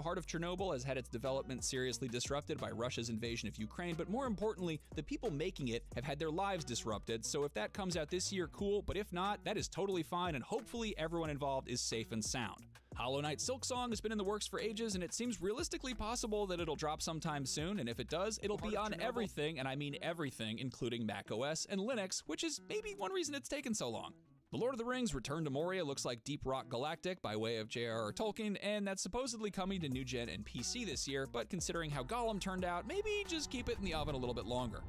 heart of Chernobyl has had its development seriously disrupted by Russia's invasion of Ukraine, but more importantly, the people making it have had their lives disrupted, so if that comes out this year, cool, but if not, that is totally fine, and hopefully everyone involved is safe and sound. Hollow Knight Silksong has been in the works for ages, and it seems realistically possible that it'll drop sometime soon, and if it does, it'll be on everything, and I mean everything, including macOS and Linux, which is maybe one reason it's taken so long. The Lord of the Rings Return to Moria looks like Deep Rock Galactic by way of J.R.R. Tolkien, and that's supposedly coming to new gen and PC this year, but considering how Gollum turned out, maybe just keep it in the oven a little bit longer.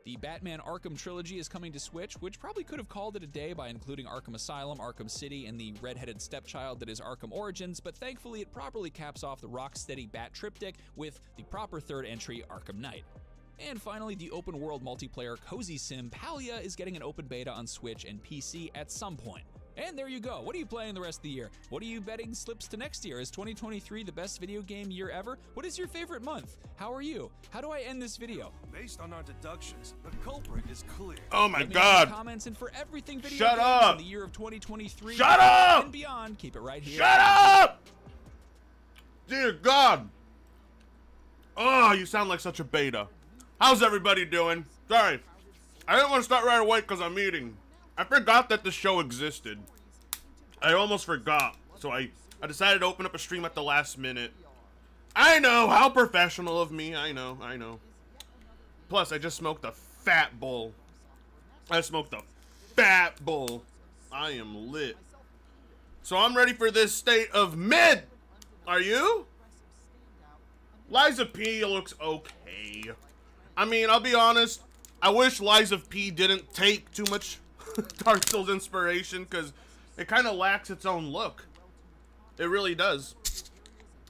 The Batman Arkham trilogy is coming to Switch, which probably could have called it a day by including Arkham Asylum, Arkham City, and the red-headed stepchild that is Arkham Origins, but thankfully it properly caps off the Rocksteady Bat triptych with the proper third entry, Arkham Knight. And finally, the open-world multiplayer cozy sim Palia is getting an open beta on Switch and PC at some point. And there you go. What are you playing the rest of the year? What are you betting slips to next year? Is 2023 the best video game year ever? What is your favorite month? How are you? How do I end this video? Based on our deductions, the culprit is clear. Oh my Let me know in God! the comments, and for everything video Shut games up! in the year of 2023 Shut up! and beyond, keep it right here. Shut up! Dear God! Oh, you sound like such a beta. How's everybody doing? Sorry, I didn't want to start right away because I'm eating. I forgot that the show existed. I almost forgot. So I decided to open up a stream at the last minute. I know, how professional of me. I know. Plus, I just smoked a fat bowl. I am lit. So I'm ready for this state of mid. Are you? Lies of P looks okay. I mean, I'll be honest. I wish Lies of P didn't take too much Dark Souls inspiration because it kind of lacks its own look. It really does.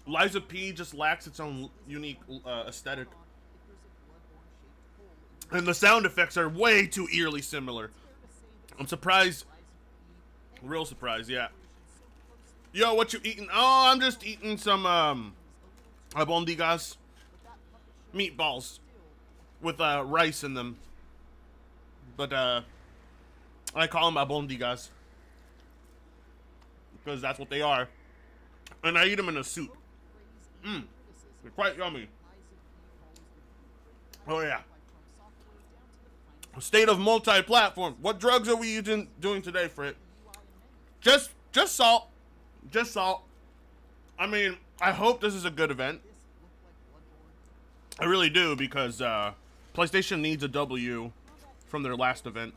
Lies of P just lacks its own unique aesthetic. And the sound effects are way too eerily similar. I'm surprised. Real surprised, yeah. Yo, what you eating? Oh, I'm just eating some albondigas. Meatballs. With rice in them. But I call them albondigas. Because that's what they are. And I eat them in a soup. They're quite yummy. Oh yeah. State of multi-platform. What drugs are we doing today, Frit? Just salt. Just salt. I mean, I hope this is a good event. I really do, because PlayStation needs a W from their last event.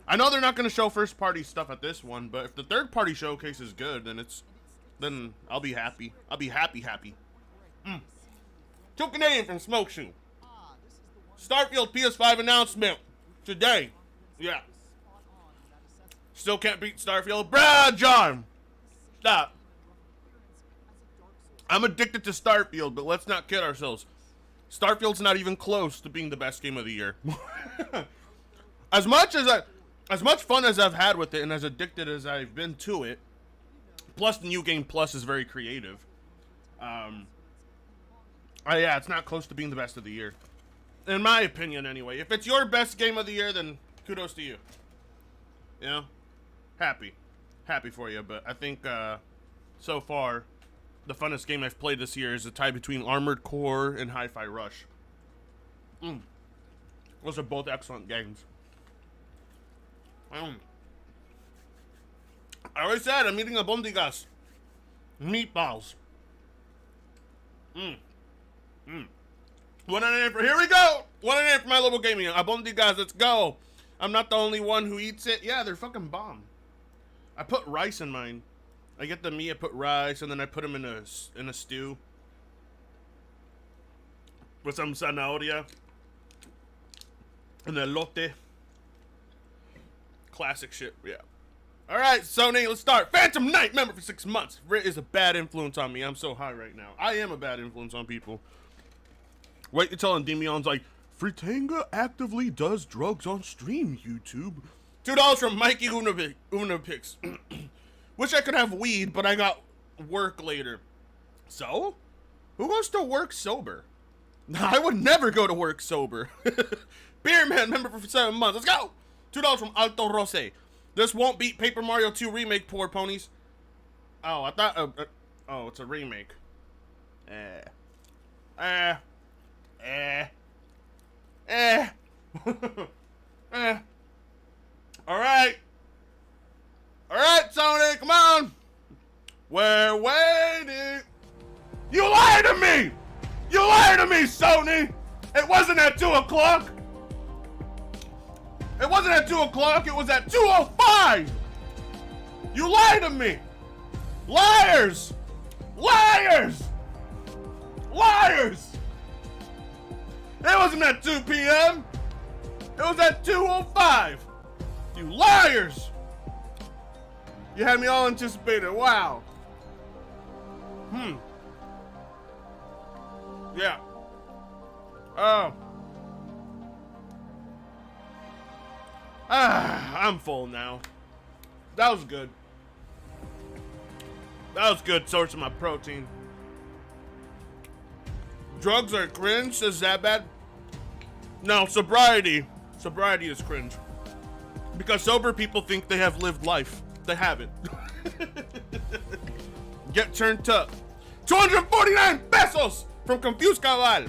I know they're not going to show first-party stuff at this one, but if the third-party showcase is good, then I'll be happy. I'll be happy. Two Canadian from Smoke Shoe. Starfield PS5 announcement today. Yeah. Still can't beat Starfield. Bruh, John! Stop. I'm addicted to Starfield, but let's not kid ourselves. Starfield's not even close to being the best game of the year. As much fun as I've had with it and as addicted as I've been to it, plus the New Game Plus is very creative. Yeah, it's not close to being the best of the year. In my opinion, anyway. If it's your best game of the year, then kudos to you. You know? Happy for you, but I think, so far, the funnest game I've played this year is a tie between Armored Core and Hi-Fi Rush. Those are both excellent games. I already said I'm eating albondigas. Meatballs. One and a half for, here we go! 1.5 for my little gaming. Albondigas, let's go. I'm not the only one who eats it. Yeah, they're fucking bomb. I put rice in mine. I get the meat, I put rice, and then I put them in a stew. With some zanahoria. And elote. Classic shit, yeah. Alright, Sony, let's start. Phantom Knight, member for 6 months. Rit is a bad influence on me. I'm so high right now. I am a bad influence on people. Wait until Endemion's like, Fritanga actively does drugs on stream, YouTube. $2 from Mikey Unapix. Wish I could have weed, but I got work later. So? Who goes to work sober? I would never go to work sober. Beerman, member for 7 months. Let's go! $2 from Alto Rose. This won't beat Paper Mario 2 Remake, poor ponies. Oh, I thought... oh, it's a remake. Alright. Alright, Sony, come on. We're waiting. You lied to me! You lied to me, Sony! It wasn't at 2 o'clock! It wasn't at 2 o'clock, it was at 2:05! You lied to me! Liars! Liars! Liars! It wasn't at 2 p.m. It was at 2:05! You liars! You had me all anticipated, wow. Yeah. Oh. I'm full now. That was good. That was good source of my protein. Drugs are cringe? Is that bad? No, sobriety. Sobriety is cringe. Because sober people think they have lived life. They haven't. Get turned up. 249 pesos from Confused Cabal.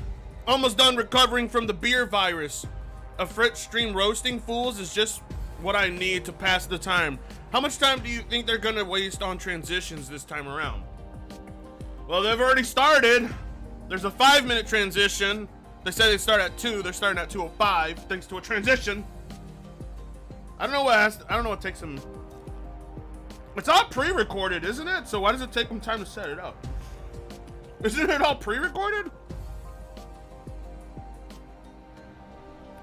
Almost done recovering from the beer virus. A Fritz stream roasting fools is just what I need to pass the time. How much time do you think they're gonna waste on transitions this time around? Well, they've already started. There's a 5-minute transition. They say they start at 2. They're starting at 2:05 thanks to a transition. I don't know what takes them. It's all pre-recorded, isn't it? So why does it take them time to set it up? Isn't it all pre-recorded?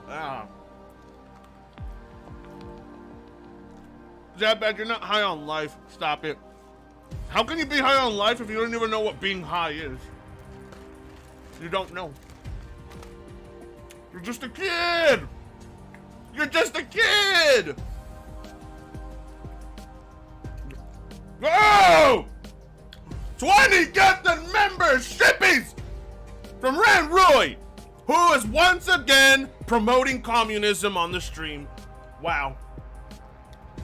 Ah. Zabad, you're not high on life. Stop it. How can you be high on life if you don't even know what being high is? You don't know. You're just a kid! You're just a kid! Oh! 20 gifted members shippies from Ran Roy, who is once again promoting communism on the stream. Wow.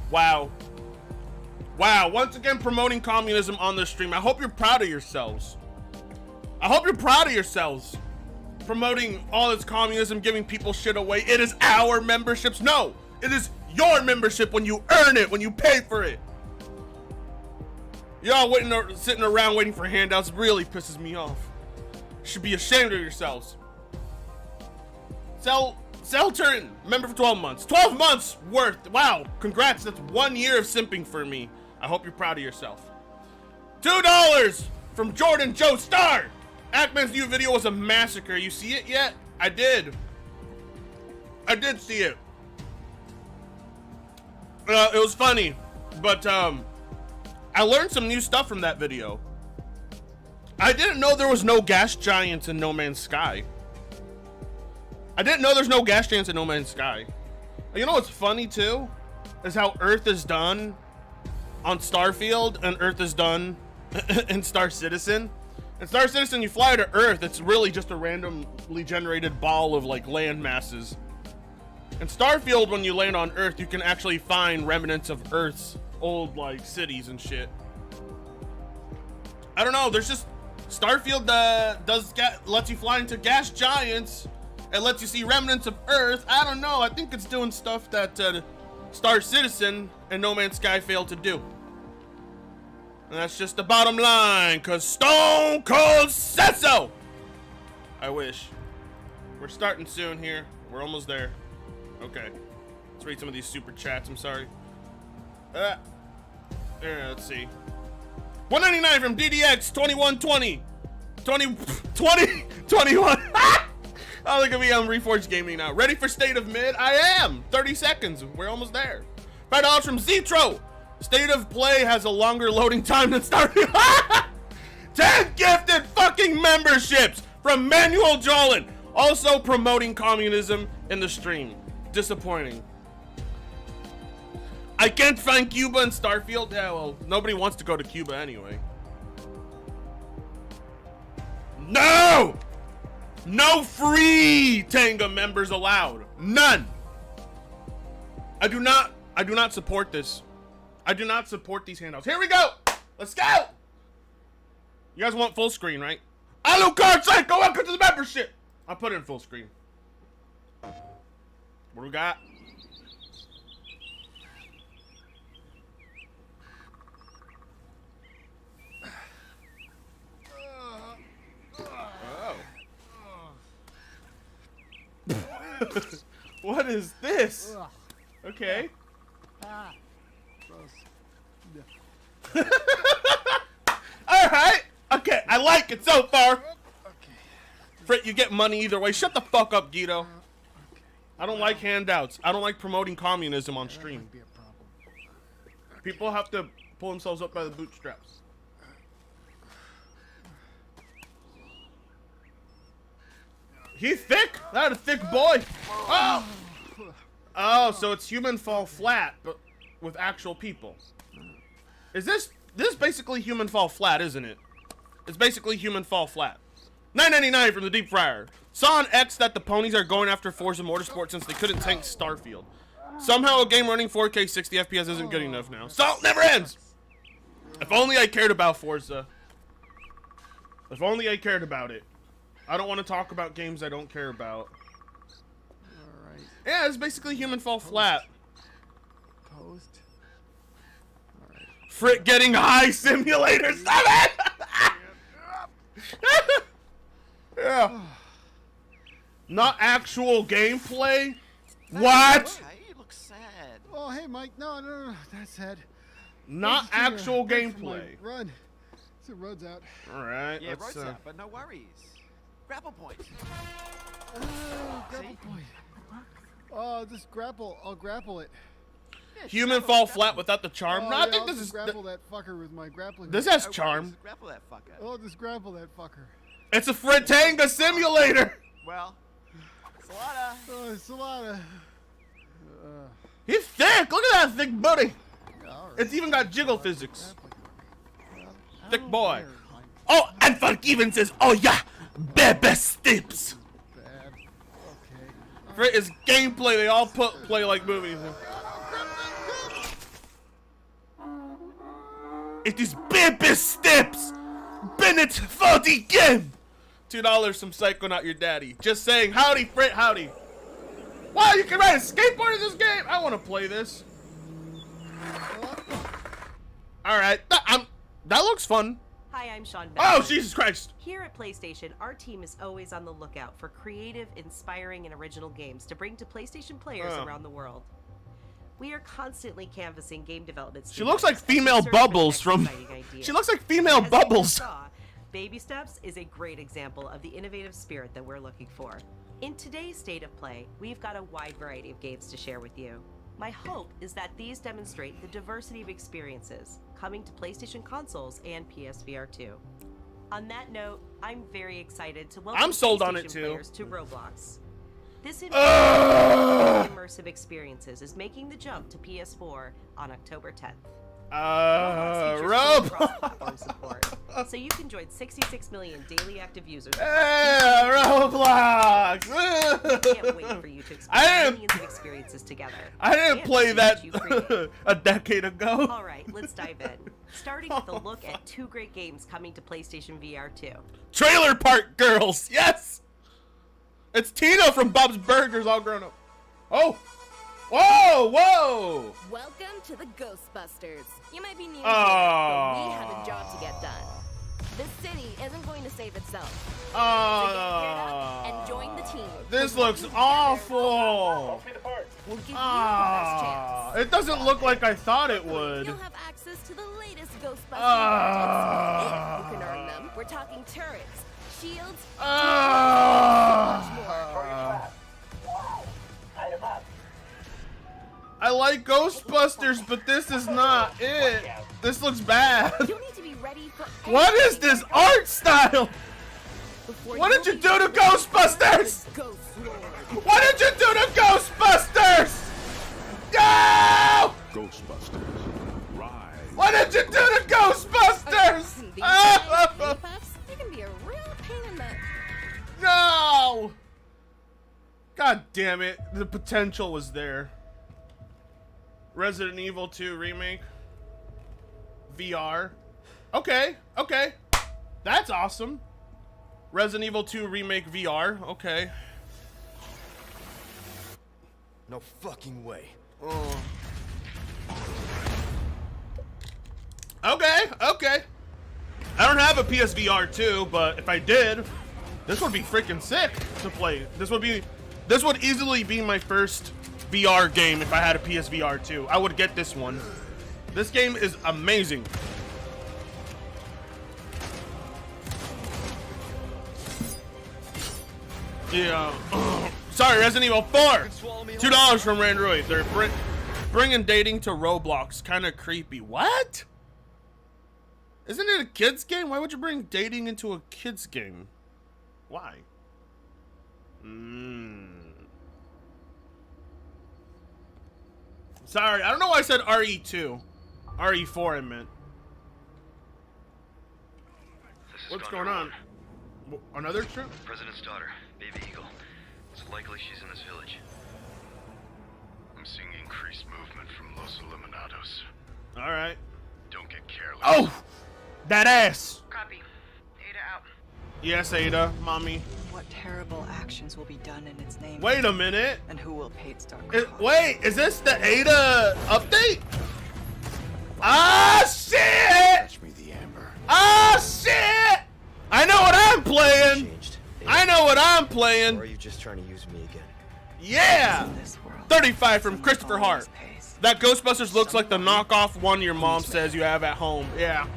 Wow. Wow, once again promoting communism on the stream. I hope you're proud of yourselves. I hope you're proud of yourselves. Promoting all this communism, giving people shit away. It is our memberships. No, it is your membership when you earn it, when you pay for it. Y'all sitting around waiting for handouts really pisses me off. You should be ashamed of yourselves. Selturn, member for 12 months. 12 months worth. Wow, congrats. That's 1 year of simping for me. I hope you're proud of yourself. $2 from Jordan Joe Star. Ackman's new video was a massacre. You see it yet? I did. I did see it. It was funny, but I learned some new stuff from that video. I didn't know there was no gas giants in No Man's Sky. I didn't know there's no gas giants in No Man's Sky. You know what's funny too? Is how Earth is done on Starfield and Earth is done in Star Citizen. In Star Citizen, you fly to Earth, it's really just a randomly generated ball of like land masses. In Starfield, when you land on Earth, you can actually find remnants of Earth's old like cities and shit. I don't know, there's just Starfield lets you fly into gas giants. It lets you see remnants of Earth. I don't know, I think it's doing stuff that Star Citizen and No Man's Sky failed to do. And that's just the bottom line, cause Stone Cold said so. I wish. We're starting soon here. We're almost there. Okay. Let's read some of these super chats, I'm sorry. Let's see. 199 from DDX 2120. 21. Oh, look at me, I'm Reforged Gaming now. Ready for State of Mid? I am! 30 seconds, we're almost there. $5 from Zetro. State of Play has a longer loading time than Starfield. 10 gifted fucking memberships from Manuel Jolin. Also promoting communism in the stream. Disappointing. I can't find Cuba in Starfield. Yeah, well, nobody wants to go to Cuba anyway. No! No free Tanga members allowed. None. I do not I do not support this. I do not support these handouts. Here we go. Let's go. You guys want full screen, right? Alucard Psycho, welcome to the membership. I'll put it in full screen. What do we got? What is this? Okay. Alright. Okay, I like it so far. Frit, you get money either way. Shut the fuck up, Guido. I don't like handouts. I don't like promoting communism on stream. People have to pull themselves up by the bootstraps. He's thick. That a thick boy. Oh. Oh, so it's Human Fall Flat, but with actual people. Is this basically Human Fall Flat, isn't it? It's basically Human Fall Flat. $9.99 from the Deep Fryer. Saw on X that the ponies are going after Forza Motorsport since they couldn't tank Starfield. Somehow a game running 4K 60 FPS isn't good enough now. Salt never ends! If only I cared about Forza. If only I cared about it. I don't want to talk about games I don't care about. Alright. Yeah, it's basically Human Fall Flat. Post. Alright. Frit getting high simulator 7! Yeah. Not actual gameplay? What? You look sad. Oh, hey, Mike. No. That's sad. Not Just taking a actual break from my gameplay. Run. So road's out. Alright, Yeah, let's road's out, but no worries. Grapple point. Oh, grapple See? point. Oh, this grapple. I'll grapple it. Yeah, Human grapple, Fall grapple. Flat without the charm. Oh, No, I yeah, think I'll this just is... grapple that fucker with my grappling. This hook. has No charm. worries. Grapple that fucker. Oh, just grapple that fucker. It's a Fritanga simulator! Well, Salada. Oh, Salada. He's thick! Look at that thick booty! All right. It's even got jiggle physics. Well, I Thick don't boy. care, Mike. Oh, and Forgiven says, oh yeah, baby steps. Bad. Okay. For his gameplay, they all play like movies. It is baby steps. Bennett for the game. $2 from Psycho, not your daddy. Just saying, howdy, Frit, howdy. Wow, you can ride a skateboard in this game. I want to play this. All right, that looks fun. Hi, I'm Sean Oh, Beckman. Jesus Christ. Here at PlayStation, our team is always on the lookout for creative, inspiring, and original games to bring to PlayStation players Oh. around the world. We are constantly canvassing game development. She looks like studios female and search for the Bubbles next from. exciting idea. She looks like female As you Bubbles. saw, Baby Steps is a great example of the innovative spirit that we're looking for. In today's State of Play, we've got a wide variety of games to share with you. My hope is that these demonstrate the diversity of experiences coming to PlayStation consoles and PSVR 2. On that note, I'm very excited to welcome I'm sold on PlayStation it, too. players to Roblox. This immersive experiences is making the jump to PS4 on October 10th. Roblox features full cross-platform support, so you can join 66 million daily active users. Yeah, Roblox. Can't wait for you to I explore didn't- millions of experiences together. I didn't and play see that what you create. a decade ago. All right, let's dive in. Starting with a look at two great games coming to PlayStation VR 2. Trailer Park Girls. Yes. It's Tina from Bob's Burgers, all grown up. Oh. Whoa, whoa. Welcome to the Ghostbusters. You might be new here, Oh. but we have a job to get done. The city isn't going to save itself. So get geared up and join the team. This Because looks working together, awful. We'll give you the best chance. It doesn't look like I thought it would. You'll have access to the latest Ghostbusters Ah. gadgets. If you can earn them, we're talking turrets, shields, I like Ghostbusters, but this is not it. This looks bad. You'll need to be ready for What is anything this that comes art style? before What did you'll you be do to ready Ghostbusters? for the Ghost Lord. What did you do to Ghostbusters? Go! Ghostbusters. Rise. What did you do to Ghostbusters? These giant Stay Puffs, they can be a real pain in the... No! God damn it. The potential was there. Resident Evil 2 remake. VR. Okay, okay. That's awesome. Resident Evil 2 remake VR. Okay. No fucking way. Okay, okay. I don't have a PSVR 2, but if I did, this would be freaking sick to play. This would easily be my first VR game if I had a PSVR 2. I would get this one. This game is amazing. Yeah. Sorry, Resident Evil 4. $2 from Randroid. They're bringing dating to Roblox. Kind of creepy. What? Isn't it a kid's game? Why would you bring dating into a kid's game? Why? Sorry, I don't know why I said RE2. RE4 I meant. What's going on? Another trip? President's daughter, Baby Eagle. It's likely she's in this village. I'm seeing increased movement from Los Eliminados. Alright. Don't get careless. Oh! That ass! Copy. Ada out. Yes, Ada, mommy. What terrible actions will be done in its name? Wait a minute. And who will pay its dark Wait, is this the Ada update? Ah, shit! Catch me the amber. Ah, shit! I know what I'm playing! I know what I'm playing! Or are you just trying to use me again? Yeah! 35 from Christopher Hart. That Ghostbusters looks like the knockoff one your mom says you have at home. Yeah.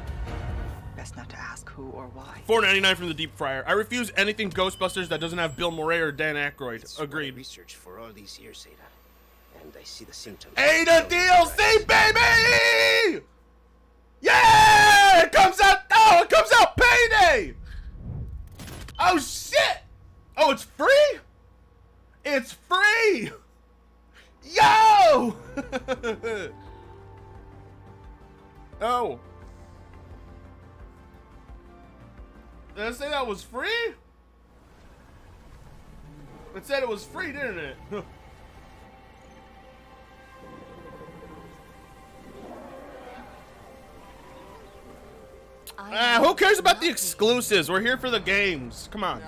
Best not to ask who or why. $4.99 from the Deep Fryer. I refuse anything Ghostbusters that doesn't have Bill Murray or Dan Aykroyd. It's Agreed. Research for all these years, Ada, and I see the symptoms. Ada DLC, baby! Yeah! It comes out. Oh, it comes out payday! Oh shit! Oh, it's free? It's free! Yo! Oh. Did I say that was free? It said it was free, didn't it? Who cares about the exclusives? We're here for the games. Come on.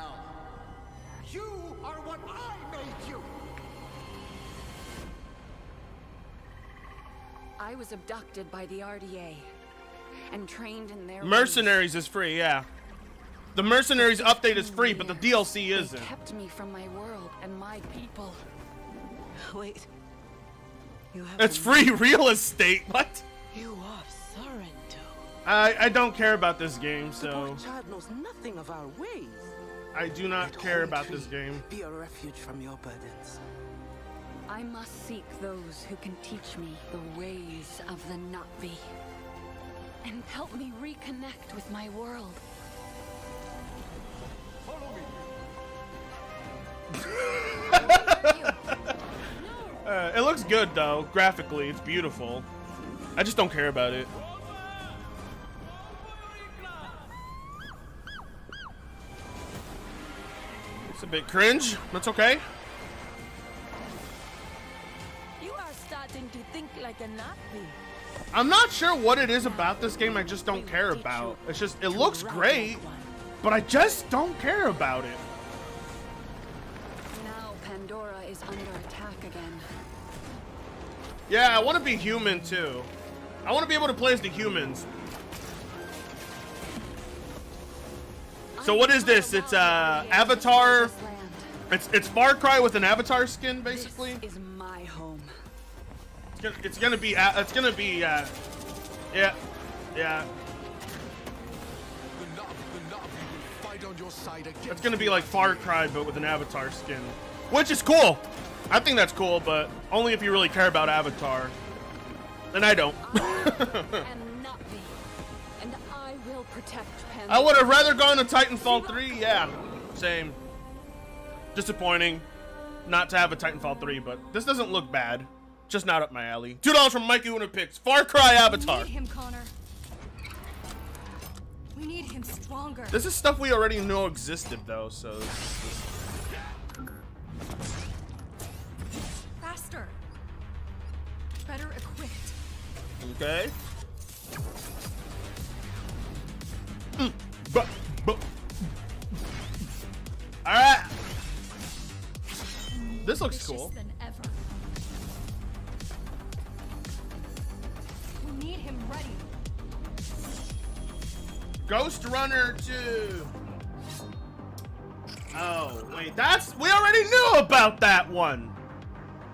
You are what I made you. I was abducted by the RDA and trained in their Mercenaries is free, yeah. The Mercenaries update is free, but the DLC isn't. They kept me from my world and my people. Wait. You have It's free real estate. What? You are Sorrento. I don't care about this game, so The boy child knows nothing of our ways. I do not care about this game. Be a refuge from your burdens. I must seek those who can teach me the ways of the Na'vi and help me reconnect with my world. Follow me. It looks good though, graphically. It's beautiful. I just don't care about it. It's a bit cringe. That's okay. You are starting to think like a Nazi. I'm not sure what it is about this game I just don't care about. It's just, it looks great, but I just don't care about it. Now Pandora is under attack again. Yeah, I want to be human too. I want to be able to play as the humans. So what is this? It's Avatar. It's Far Cry with an Avatar skin, basically. This is my home. It's gonna be yeah. It's gonna be like Far Cry, but with an Avatar skin, which is cool. I think that's cool, but only if you really care about Avatar. And I don't. And I will protect Pandora. I would have rather gone to Titanfall 3. Yeah, same. Disappointing not to have a Titanfall 3, but this doesn't look bad. Just not up my alley. $2 from Mikey Una Picks. Far Cry Avatar. We need him, Connor. We need him stronger. This is stuff we already know existed, though, so... Faster. Better equipped. Okay. All right. This looks cool. We need him ready. Ghost Runner 2. Oh, wait, we already knew about that one.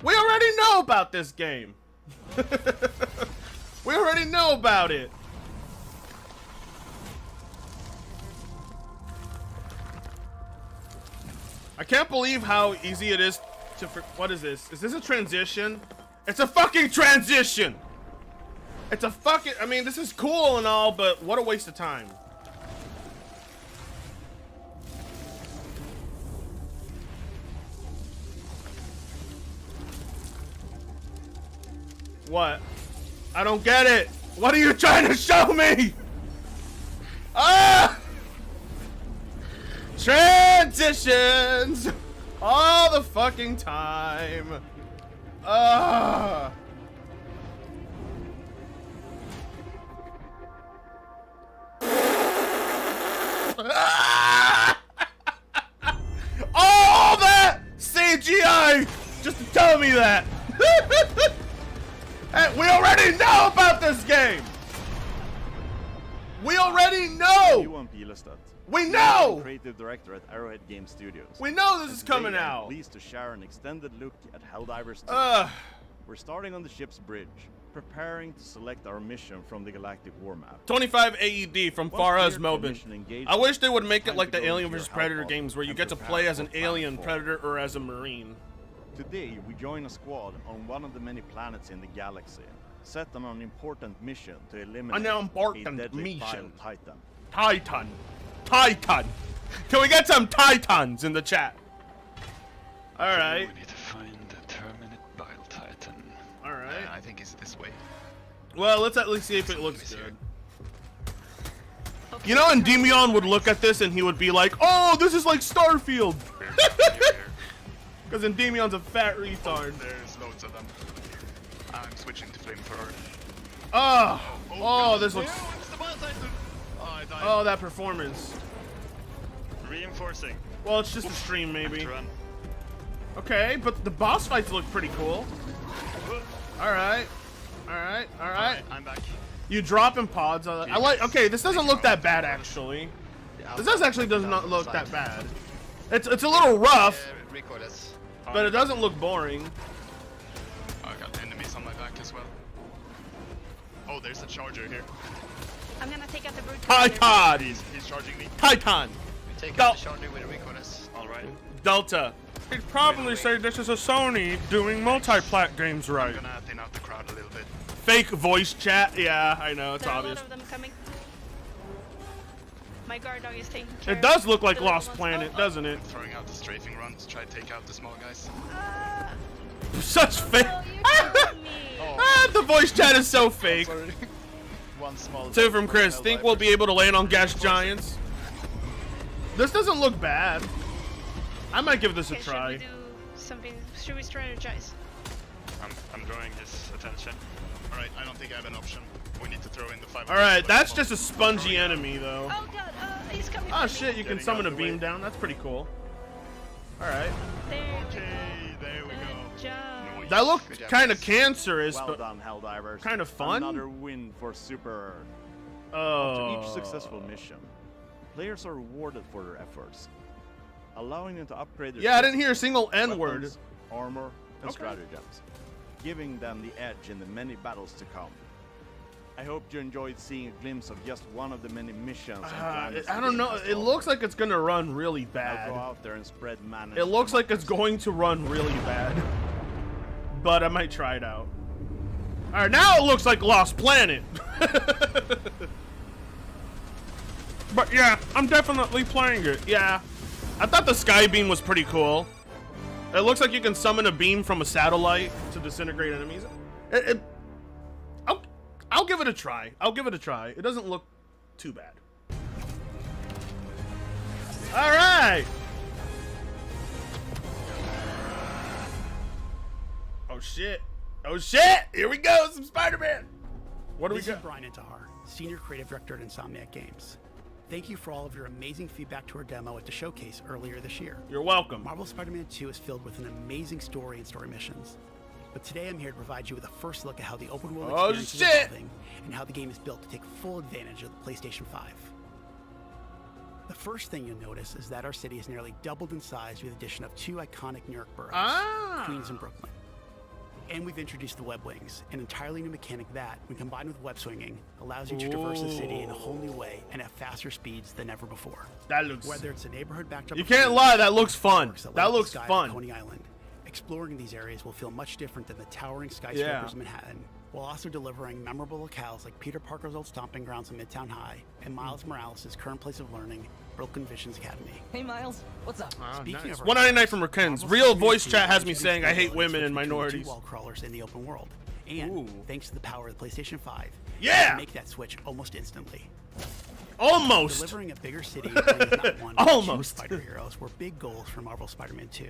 We already know about this game. We already know about it. I can't believe how easy it is to, what is this? Is this a transition? It's a fucking transition. It's a fucking, I mean, this is cool and all, but what a waste of time. What? I don't get it. What are you trying to show me? Ah! Transitions all the fucking time. Ah! All that CGI just to tell me that. Hey, we already know about this game. We already know. Johan Pilestad. We know. Creative director at Arrowhead Game Studios. We know this is coming I'm out. Pleased to share an extended look at Helldivers 2. We're starting on the ship's bridge, preparing to select our mission from the Galactic War map. 25 AED from Faraz Mobin. I wish they would make it like the Alien vs Predator games where you get to play as an alien, predator, or as a marine. Today, we join a squad on one of the many planets in the galaxy, set on an important mission to eliminate a deadly Bile Titan. Titan. Can we get some Titans in the chat? Alright. We need to find the Terminate Bile Titan. Alright. I think it's this way. Well, let's at least see if it looks good. You know, Endymion would look at this and he would be like, oh, this is like Starfield. Because Endymion's a fat retard. There's loads of them. I'm switching to flamethrower. Oh, this looks... Oh, I died. Oh, that performance. Reinforcing. Well, it's just a stream, maybe. Okay, but the boss fights look pretty cool. Alright. Alright, alright. I'm back. You drop in pods. I like... Okay, this doesn't look that bad, actually. This does not look that bad. It's a little rough, but it doesn't look boring. I got enemies on my back as well. Oh, there's a charger here. I'm gonna take out the brute. Titan! He's charging me. Titan! Take out the charger with a recorder. Alright. Delta. He'd probably say this is a Sony doing multi-plat games right. I'm gonna thin out the crowd a little bit. Fake voice chat? Yeah, I know, it's there obvious. There are a lot of them coming. My guard dog is taking care. It does look like Lost Planet, doesn't it? I'm throwing out the strafing runs to try to take out the small guys. Such fake. Oh, the voice chat is so fake. One small 2 from Chris. Think we'll be able to land on gas giants? This doesn't look bad. I might give this a try. Should we do something? Should we strategize? I'm drawing his attention. Alright, I don't think I have an option. We need to throw in the 5. Alright, that's just a spongy enemy, though. Oh god, he's coming. Oh shit, you can summon a beam down. That's pretty cool. Alright. Okay, there we go. That looked kind of cancerous, Well but done, Helldivers. kind of fun. Another win for Super Earth. Oh. After each successful mission, players are rewarded for their efforts, allowing them to upgrade their Yeah, I didn't hear a single N-word. weapons, armor, and Okay. stratagems, giving them the edge in the many battles to come. I hope you enjoyed seeing a glimpse of just one of the many missions. and planets I the don't game know. has to It offer. looks like it's gonna run really Now bad. go out there and spread man. It looks like it's going to run really bad. But I might try it out. Alright, now it looks like Lost Planet. But yeah, I'm definitely playing it. Yeah. I thought the sky beam was pretty cool. It looks like you can summon a beam from a satellite to disintegrate enemies. I'll give it a try. I'll give it a try. It doesn't look too bad. Alright! Oh shit. Oh shit! Here we go, some Spider-Man! What do we This is got? Brian Intihar, Senior Creative Director at Insomniac Games. Thank you for all of your amazing feedback to our demo at the showcase earlier this year. You're welcome. Marvel's Spider-Man 2 is filled with an amazing story and story missions. But today I'm here to provide you with a first look at how the open world experience is evolving and how the game is built to take full advantage of the PlayStation 5. The first thing you'll notice is that our city has nearly doubled in size with the addition of 2 iconic New York boroughs, Queens and Brooklyn. And we've introduced the web wings, an entirely new mechanic that, when combined with web swinging, allows you to traverse the city in a whole new way and at faster speeds than ever before. That looks... Whether it's a neighborhood backdrop... You can't lie, that looks fun. That looks fun. Coney Island. Exploring these areas will feel much different than the towering skyscrapers of Manhattan, while also delivering memorable locales like Peter Parker's old stomping grounds in Midtown High and Miles Morales' current place of learning, Brooklyn Visions Academy. Hey Miles, what's up? Speaking of 199 from Rakens. Real voice chat has me saying I hate women and minorities. Wall crawlers in the open world, and thanks to the power of the PlayStation 5, yeah, you can make that switch almost instantly. Almost. Delivering a bigger city with not one, but almost. 2 spider heroes were big goals for Marvel Spider-Man 2.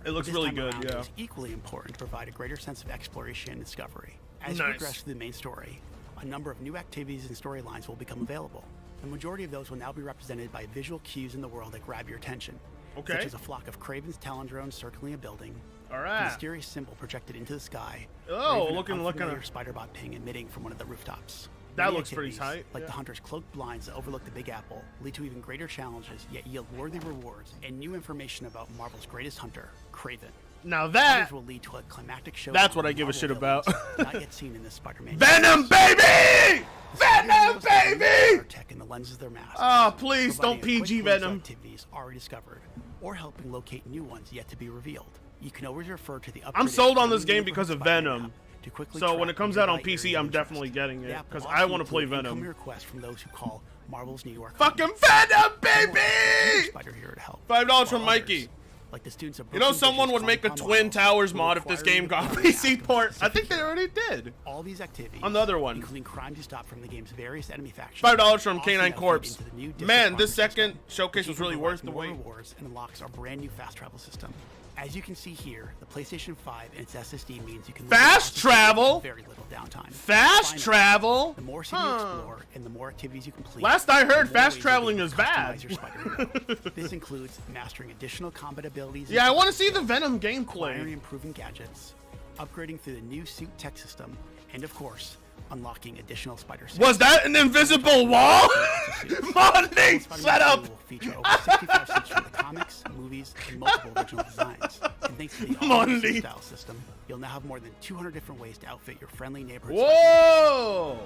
It looks really good, It yeah. was equally important to provide a greater sense of exploration and discovery. As you progress through the main story, a number of new activities and storylines will become available. The majority of those will now be represented by visual cues in the world that grab your attention. Okay. Such as a flock of Kraven's Talon drones circling a building, Alright. a mysterious symbol projected into the sky, Oh, or even looking an unfamiliar at Spider-Bot ping emitting from one of the rooftops. That Many looks pretty activities, tight, like the Hunter's cloaked blinds that overlook the Big Apple, lead to even greater challenges, yet yield worthy rewards and new information about Marvel's greatest hunter, Kraven. Now that Others will lead to a climactic show. That's what I give a shit about. Not yet seen in this Spider-Man. Venom, baby! Venom, baby! Tech in the lenses of their masks. Oh, please don't providing a PG quick glimpse of Venom. Activities already discovered, or helping locate new ones yet to be revealed. You can always refer to the. I'm sold on this game updated because of Spider-Man Venom. to quickly So when track it comes and out on invite PC, your I'm interest. definitely getting The it app because will I also want to play include incoming Venom. requests from those who call Marvel's New York. Fucking Venom, baby! Spider here to help. $5 from Mikey. Like the students of You know, Brooklyn someone Visions would make a Comic-Con Twin models Towers who mod if this require game you got to PC act port. I think they specifically. already did. All these activities, On the other one. including crimes you stop from the game's various enemy factions, $5 from also K9 now feed Corpse. into the new District Man, Farming this second system, showcase which was really even worth provides the more wait. rewards and unlocks our brand new fast travel system. As you can see here, the PlayStation 5 and its SSD means you can Fast travel? with very little downtime. Fast Finally, travel? The more city you explore and the more activities you complete. Last I heard, the more fast ways traveling you is can bad. customize your Spider-Hero. This includes mastering additional combat abilities. Yeah, I want to see the Venom acquiring gameplay. improving gadgets, upgrading through the new suit tech system, and of course, unlocking additional spider suits. Was that an invisible wall? Monty, Spider-Man shut 2 up! will feature over 65 suits from the comics, movies, and multiple original designs. And thanks to the all-new Monty. suit style system, you'll now have more than 200 different ways to outfit your friendly neighborhood. Whoa!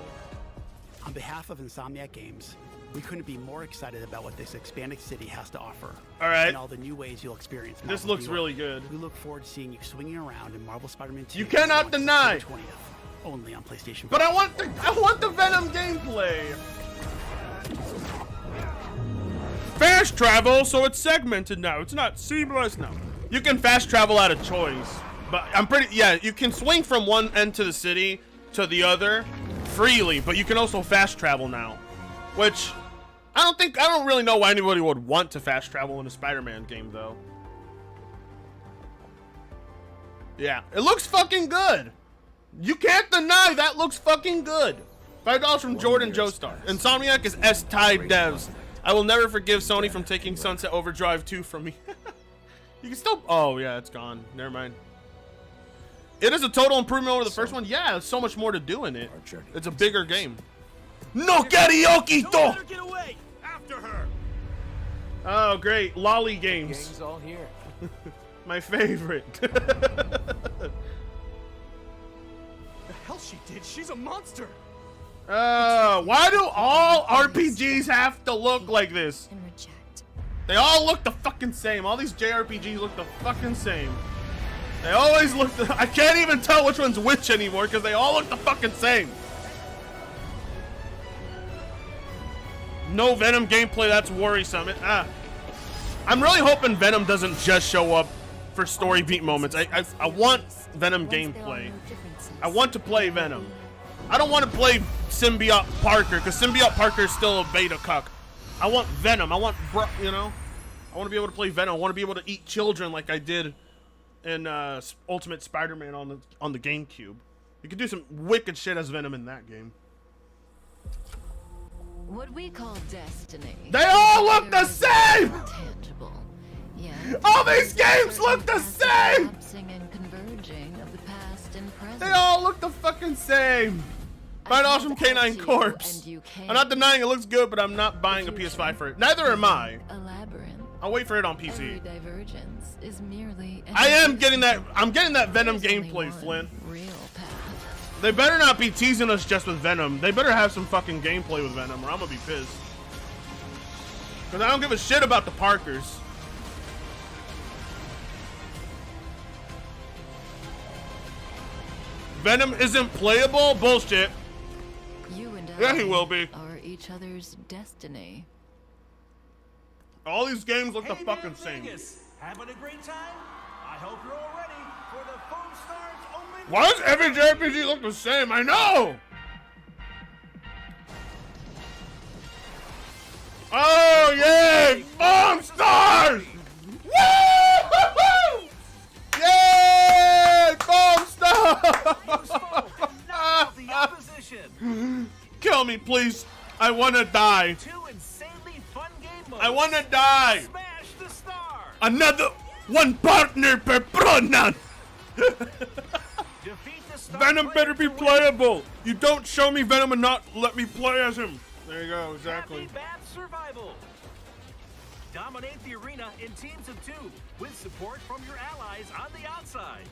On behalf of Insomniac Games, we couldn't be more excited about what this expanded city has to offer. All right. And all the new ways you'll experience This Marvel looks New York. really good. We look forward to seeing you swinging around in Marvel Spider-Man 2. You cannot on deny. September 20th, only on PlayStation 5. But I want the Venom gameplay. Fast travel, so it's segmented now. It's not seamless now. You can fast travel out of choice, but you can swing from one end to the city to the other freely, but you can also fast travel now, which I don't really know why anybody would want to fast travel in a Spider-Man game though. Yeah, it looks fucking good. You can't deny that looks fucking good. $5 from Jordan Joestar. Insomniac is S-Tide devs. I will never forgive Sony from taking Sunset Overdrive 2 from me. You can still... Oh, yeah, it's gone. Never mind. It is a total improvement over the first one. Yeah, there's so much more to do in it. It's a bigger game. No karaoke, Don't let her get away! After her! Oh, great. Lolly games. Gang's all here. My favorite. The hell she did? She's a monster! Why do all RPGs have to look like this? And reject. They all look the fucking same. All these JRPGs look the fucking same. They always look I can't even tell which one's which anymore because they all look the fucking same. No Venom gameplay, that's worrisome. I'm really hoping Venom doesn't just show up for story beat moments. I want Venom gameplay. I want to play Venom. I don't want to play Symbiote Parker because Symbiote Parker is still a beta cuck. I want Venom. I want, you know, I want to be able to play Venom. I want to be able to eat children like I did in Ultimate Spider-Man on the GameCube. You could do some wicked shit as Venom in that game. What we call destiny. They all look the same! Tangible. Yeah. All these games look the same! And converging of the past and present. They all look the fucking same. Find Awesome Canine Corpse. I'm not denying it looks good, but I'm not buying a PS5 for it. Neither am I. A labyrinth. I'll wait for it on PC. Every divergence is merely I am getting that. I'm getting that Venom gameplay, Flynn. Real path. They better not be teasing us just with Venom. They better have some fucking gameplay with Venom, or I'm gonna be pissed. Cause I don't give a shit about the Parkers. Venom isn't playable? Bullshit. You and Yeah, he will be. Are each other's destiny. All these games look the fucking same. Having a great time? I hope you're all ready for the Foam Stars Open. Why does every JRPG look the same? I know! Oh, yay! Foam Stars! Woo! Yay! Foam Stars! The opposition. Kill me, please. I want to die. Two insanely fun game modes. I want to die. Smash the star. Another one partner per pronoun. Venom better be playable. You don't show me Venom and not let me play as him. There you go, exactly. Happy Bat Survival. Dominate the arena in teams of 2 with support from your allies on the outside.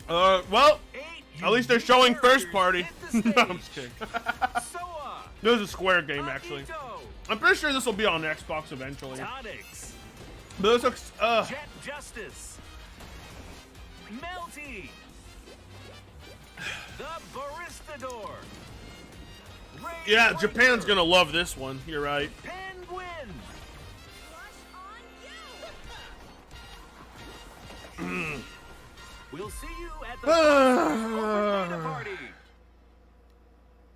Well, at least they're showing first party. No, I'm just kidding. This is a Square game, actually. I'm pretty sure this will be on Xbox eventually. Tonics. But this looks, Jet Justice. Melty. The Baristador. yeah, Japan's gonna love this one. You're right. Penguin. We'll see you at the Open Party.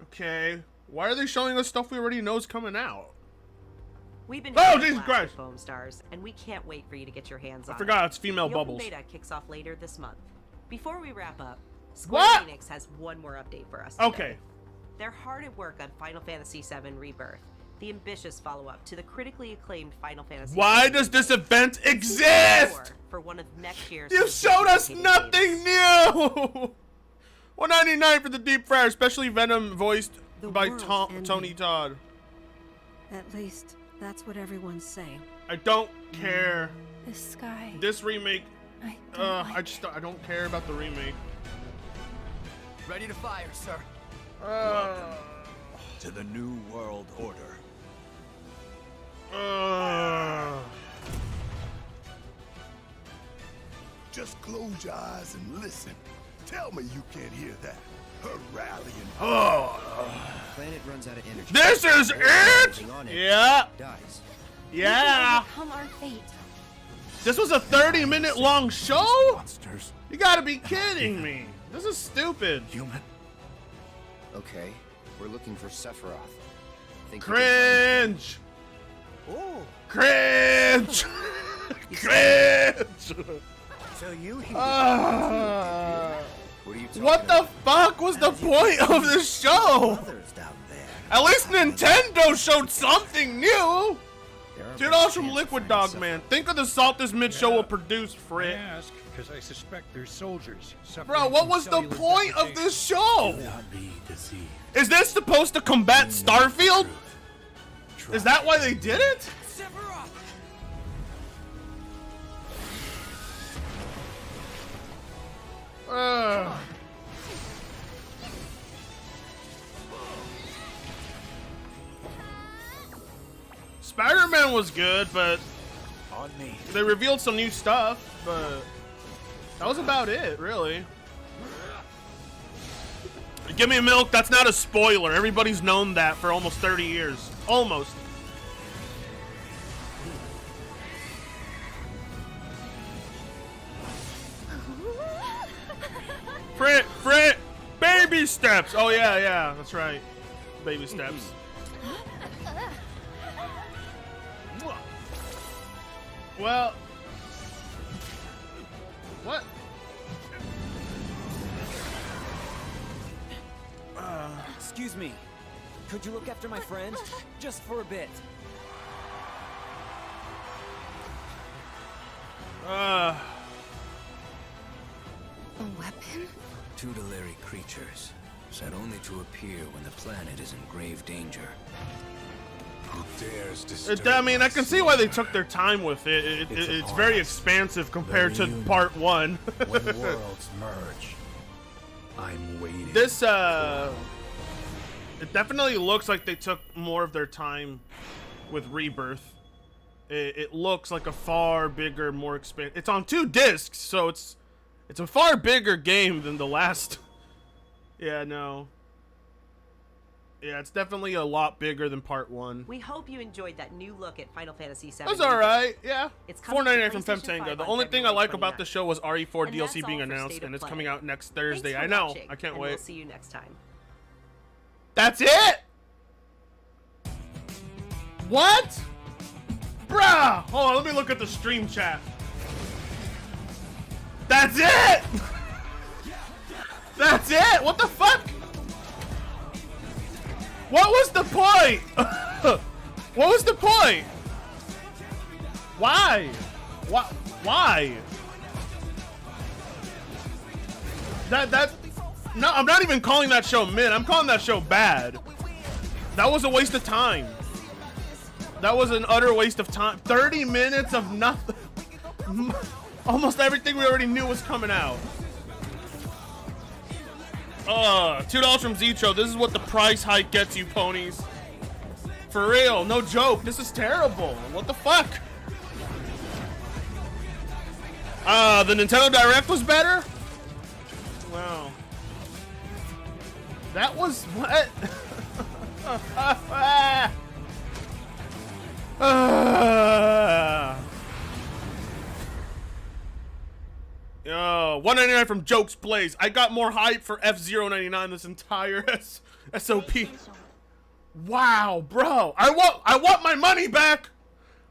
Okay. Why are they showing us stuff we already know is coming out? We've been Jesus Christ! Foam Stars, and we can't wait for you to get your hands on it. I forgot it's female the Bubbles. Open beta kicks off later this month. Before we wrap up, Square Enix has one more update for us today. Okay. They're hard at work on Final Fantasy VII Rebirth, the ambitious follow-up to the critically acclaimed Final Fantasy. Why does this event exist? For one of next year's. You've showed us nothing new. $1.99 for the Deep Fryer, especially Venom voiced by Tony Todd. At least that's what everyone's saying. I don't care. The sky. This remake. I don't care about the remake. Ready to fire, sir. Welcome to the New World Order. Just close your eyes and listen. Tell me you can't hear that. Her rallying. Planet runs out of energy. This is it? Yeah. Dies. Yeah. Become our fate. This was a 30-minute long show? Monsters. You gotta be kidding me. This is stupid. Human. Okay, we're looking for Sephiroth. Cringe. Oh. Cringe. Cringe. So you what the fuck was the point of this show? At least Nintendo showed something new. $2 from Liquid Dog, man. Think of the salt this mid-show will produce, Frit. I ask because I suspect there's soldiers. Bro, what was the point of this show? Is this supposed to combat Starfield? Is that why they did it? Spider-Man was good, but they revealed some new stuff, but that was about it, really. Give me milk, that's not a spoiler. Everybody's known that for almost 30 years. Almost. Frit, baby steps. Oh yeah, that's right. Baby steps. Well, what? Excuse me. Could you look after my friend? Just for a bit. Uh. A weapon? Tutelary creatures, set only to appear when the planet is in grave danger. Who dares disturb I mean, I can see why they took their time with it. It's very expansive compared to part 1. When worlds merge, I'm waiting. This, it definitely looks like they took more of their time with Rebirth. It looks like a far bigger, more expansive. It's on 2 discs, so it's a far bigger game than the last. Yeah, no. Yeah, it's definitely a lot bigger than part 1. We hope you enjoyed that new look at Final Fantasy VII. That's alright, yeah. It's $4.99 from Femtango. The only thing I like about the show was RE4 DLC being announced, and it's coming out next Thursday. I know. I can't wait. We'll see you next time. That's it? What? Bruh! Hold on, let me look at the stream chat. That's it? That's it? What the fuck? What was the point? What was the point? Why? Why? No, I'm not even calling that show mid. I'm calling that show bad. That was a waste of time. That was an utter waste of time. 30 minutes of nothing. Almost everything we already knew was coming out. $2 from Zetro. This is what the price hike gets you, ponies. For real, no joke. This is terrible. What the fuck? The Nintendo Direct was better? Wow. That was what? Yo, $1.99 from Jokes Plays. I got more hype for F-Zero 99 this entire SOP. Wow, bro. I want my money back.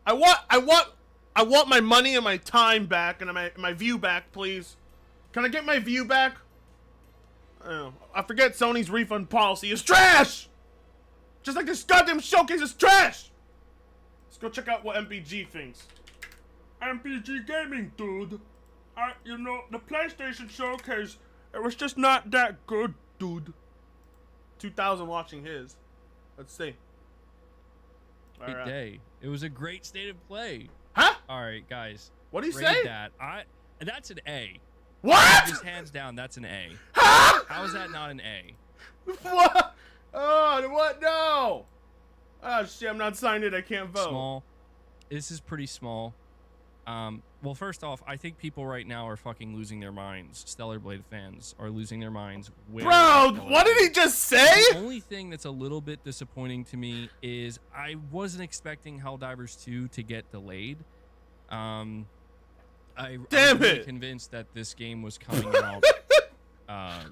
I want my money and my time back and my view back, please. Can I get my view back? Oh, I forget Sony's refund policy is trash. Just like this goddamn showcase is trash. Let's go check out what MPG thinks. MPG Gaming, dude. You know, the PlayStation Showcase, it was just not that good, dude. 2,000 watching his. Let's see. Great day. It was a great state of play. Huh? All right, guys. What do you Rate say? That's an A. What? Just hands down, that's an A. Huh? How is that not an A? What? Oh, what? No. Oh, shit, I'm not signed in. I can't vote. Small. This is pretty small. Well, first off, I think people right now are fucking losing their minds. Stellar Blade fans are losing their minds. Bro, what did he just say? The only thing that's a little bit disappointing to me is I wasn't expecting Helldivers 2 to get delayed. I'm really convinced that this game was coming out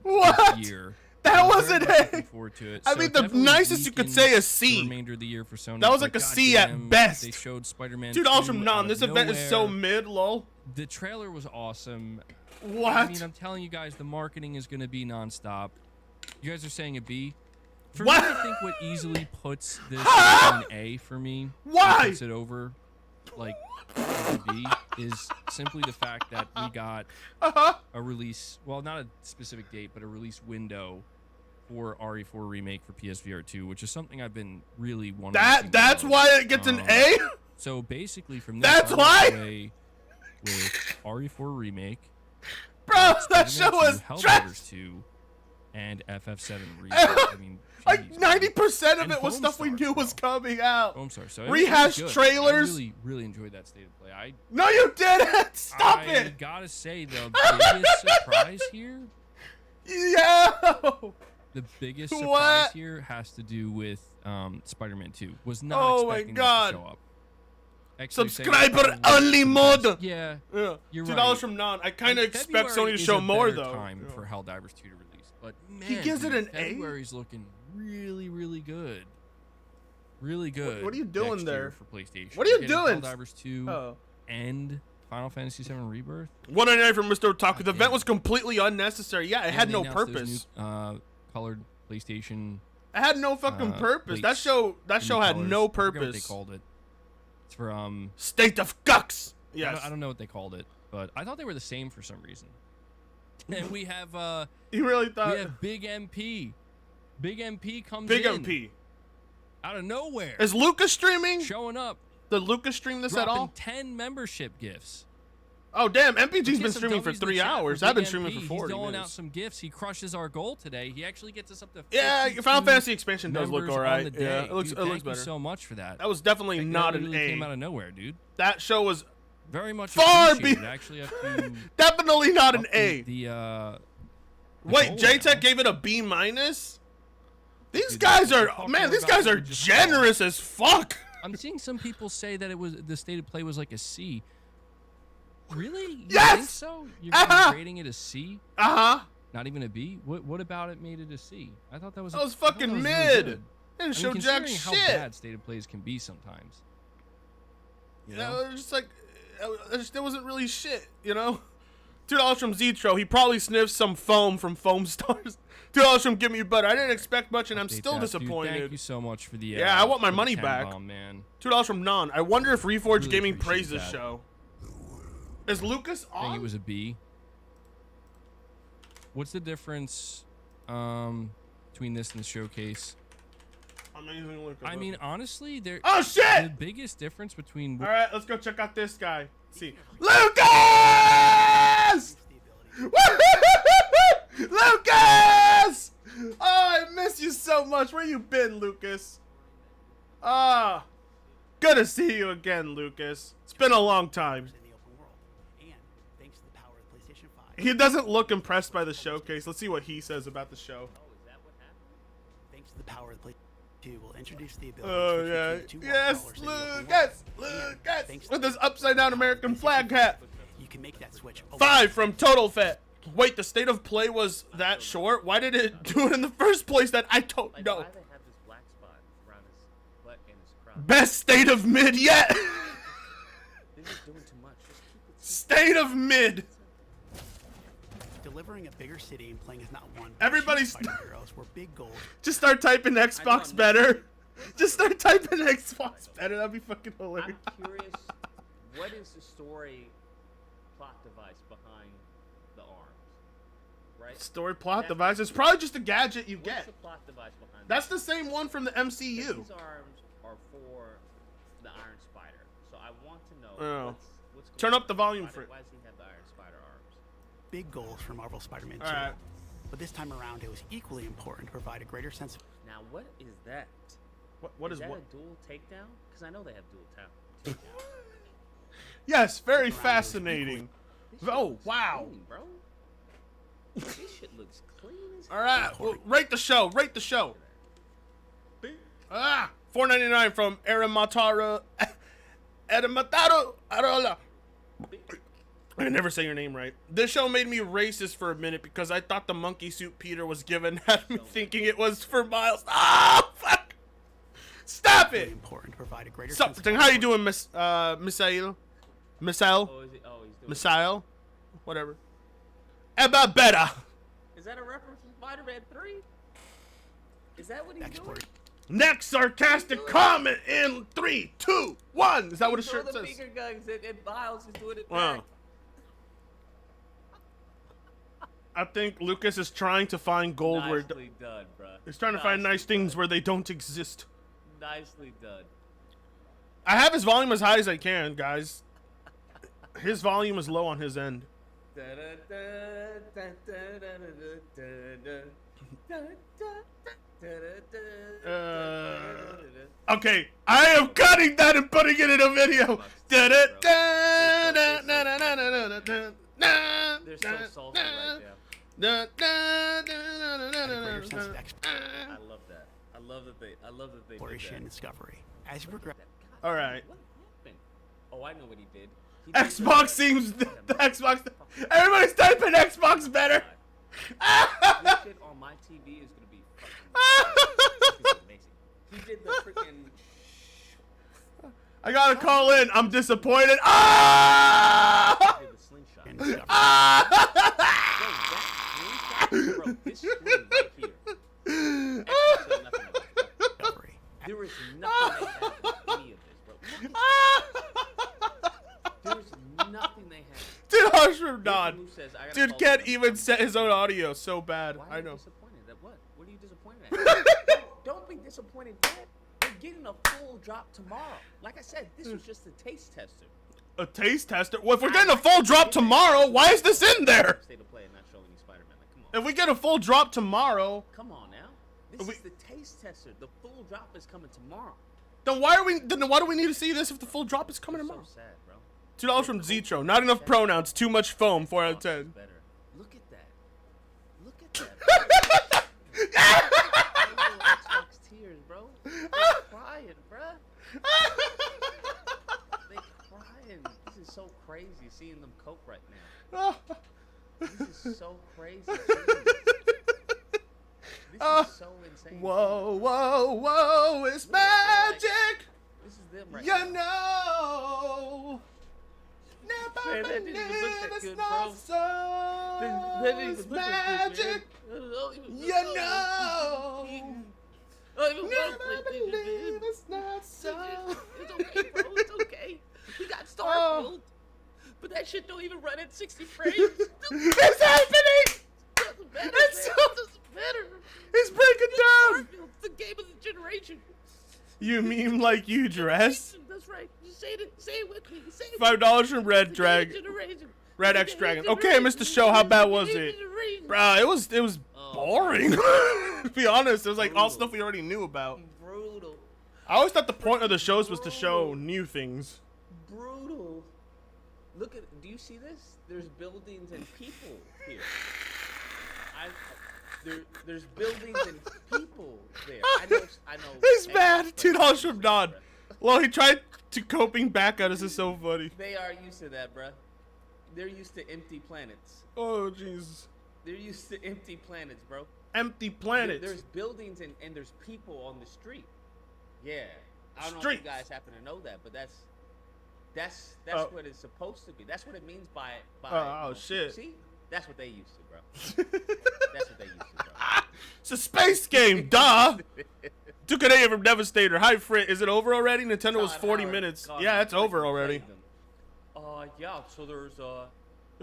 this year. That wasn't looking forward to it. I mean, the nicest you could say is C. The remainder of the year for Sony. That was like a C at best. They showed Spider-Man $2 from Nom. This event is so mid, lol. The trailer was awesome. What? I mean, I'm telling you guys, the marketing is going to be nonstop. You guys are saying a B. For what? me, I think what easily puts this in A for me, why puts it over like a B, is simply the fact that we got a release. Well, not a specific date, but a release window for RE4 Remake for PSVR 2, which is something I've been really wanting to see. That's why it gets an A? So basically from that's why with RE4 Remake, bro, that show was Helldivers 2 and FF7 Remake. I mean, like 90% of it was stuff we knew was coming out. So rehash trailers. I really enjoyed that state of play. No, you didn't. Stop it. I gotta say the biggest surprise here. Yo. The biggest surprise here has to do with Spider-Man 2. Was not expecting that to show up. Subscriber only mode. Yeah, you're $2 right. from Non. I kind of expect Sony to show more though. Time for Helldivers 2 to release, but man, he gives it an A. February's looking really, really good. Really good. What are you doing there for PlayStation? What are you doing? Helldivers 2 and Final Fantasy VII Rebirth. $1.99 from Mr. Otaku. The event was completely unnecessary. Yeah, it had no purpose. New, colored PlayStation It had no fucking purpose. That show had no purpose. I forget what they called it. It's for State of Cucks. Yes. I don't know what they called it, but I thought they were the same for some reason. And we have you really thought we have Big MP. Big MP comes Big in. MP. Out of nowhere. Is Lucas streaming? Showing up. Did Lucas stream this at all? 10 membership gifts. Oh damn, MPG's been streaming for 3 hours. I've been streaming for 40 He's doling minutes. out some gifts. He crushes our goal today. He actually gets us up to 52 Final Fantasy expansion does look alright. Yeah, it looks dude, better. Thank you so much for that. That was definitely not that an really A. Came out of nowhere, dude. That show was very much far appreciated. I actually have to definitely not an A. goal Wait, JTech gave it a B minus? These guys are these guys are generous as fuck. I'm seeing some people say that it was the state of play was like a C. Really? You Yes! think so? You're rating it a C? Uh-huh. Not even a B? What about it made it a C? I thought that was fucking really mid. good. Didn't show jack considering how shit. bad state of plays can be sometimes. You know, it was just like it wasn't really shit, you know? $2 from Zetro. He probably sniffed some foam from Foam Stars. $2 from Give Me Butter. I didn't expect much, and I'm still Dude, disappointed. thank you so much for the yeah, I want my for the money 10 back. bomb, man. $2 from Non. I wonder if Reforge Really Gaming appreciate praised this that. show. Is Lucas I think on? it was a B. What's the difference between this and the showcase? Amazing Lucas. I mean, honestly, there. Oh shit! The biggest difference between. All right, let's go check out this guy. Let's see, Lucas! Lucas! Oh, I miss you so much. Where you been, Lucas? Ah, good to see you again, Lucas. It's been a long time. He doesn't look impressed by the showcase. Let's see what he says about the show. Thanks to the power of the PlayStation 2, we'll introduce the ability Oh to yeah, switch between two yes, wall colors in the open world. Lucas, with his upside down American flag hat. You can make that switch. 5 from Total Fat. Wait, the state of play was that short? Why did it do it in the first place? That I don't know. Best state of mid yet. State of mid. Delivering a bigger city and playing as not one. Everybody's heroes were big goals. Just start typing Xbox better. Just start typing Xbox better. That'd be fucking hilarious. I'm curious, what is the story plot device behind the arms? Right? Story plot device. It's probably just a gadget you What's get. the plot device behind That's the same one from the MCU. These arms are for the Iron Spider. So I want to know Oh. what's Turn going up the on volume with for it. Why does he have the Iron Spider arms? Big goals for Marvel Spider-Man 2. All right. But this time around, it was equally important to provide a greater sense of. Now, what is that? What is that what? a dual takedown? Because I know they have dual takedown. Yes, very fascinating. Oh wow. Clean, bro. This shit looks clean as All right, well, rate the show. Rate the show. Ah, $4.99 from Eramataro. Eramataro Arola. I can never say your name right. This show made me racist for a minute because I thought the monkey suit Peter was given had me thinking it was for Miles. Ah, fuck! Stop it! Important to provide a greater Something. How you doing, Miss Misael? Misael? Oh, is he, oh, he's doing Misael? Whatever. Eba better. Is that a reference from Spider-Man 3? Is that what he's doing? Next sarcastic comment in 3, 2, 1. Is that what his shirt the says? finger guns and Miles is doing it Wow. back. I think Lucas is trying to find gold where Nicely done, bro. he's trying to find nice things where they don't exist. Nicely done. I have his volume as high as I can, guys. His volume is low on his end. Okay, I am cutting that and putting it in a video. They're so salty right now. I love that. I love that they did Exploration and that. discovery. As you progress. All right. What happened? Oh, I know what he did. Xbox seems the Xbox. Everybody's typing Xbox better. This shit on my TV is gonna be fucking amazing. He did the freaking. I gotta call in. I'm disappointed. Ah! He did the slingshot. Bro, this screen right here. Xbox said nothing God. Who says, I gotta Dude call can't them. even set his own audio. So bad. Why are I you know. disappointed at what? What are you disappointed at? don't be disappointed yet. We're getting a full drop tomorrow. Like I said, this was just a taste tester. A taste tester? Well, if we're getting a full drop tomorrow, why is this in there? State of play and not showing you Spider-Man. Like, come on. If we get a full drop tomorrow, Come on now. This is the taste tester. The full drop is coming tomorrow. then why do we need to see this if the full drop is coming tomorrow? So sad, bro. $2 from Zetro. Not enough pronouns. Too much foam. 4 out of 10. Better. Look at that. Look at that. Xbox tears, bro. They're crying, bruh. They crying. This is so crazy seeing them cope right now. This is so crazy. This is so insane. Whoa, whoa, whoa, it's magic. This is them right You now. know. Man, that didn't even look that good, bro. So That didn't even it's look that good, magic. man. You know. Never believe it's not so. It's okay, bro. It's okay. We got Starfield. But that shit don't even run at 60 frames. It's happening. Doesn't matter, It's man. so- It doesn't matter. It's breaking down. Starfield's the game of the generation. You meme like you dress. That's right. Just say it. Say it with me. Say it. $5 from Red Drag. Generation. Red X Dragon. Okay, Mr. Show, how bad was it? Bruh, it was boring. To be honest, it was like all stuff we already knew about. Brutal. I always thought the point of the shows was to show new things. Brutal. Look at. Do you see this? There's buildings and people here. There's buildings and people there. I know. It's bad. $2 from Don. Well, he tried to coping back at us. Is so funny. They are used to that, bruh. They're used to empty planets. Oh, jeez. They're used to empty planets, bro. Empty planets. There's buildings and there's people on the street. Yeah. I don't know if Streets. you guys happen to know that, but that's what it's supposed to be. That's what it means by Oh, shit. See? That's what they used to, bro. That's what they used to, bro. It's a space game, duh. Duke A from Devastator. Hi, Frit. Is it over already? Nintendo was 40 minutes. Yeah, it's over already. Yeah. So there's It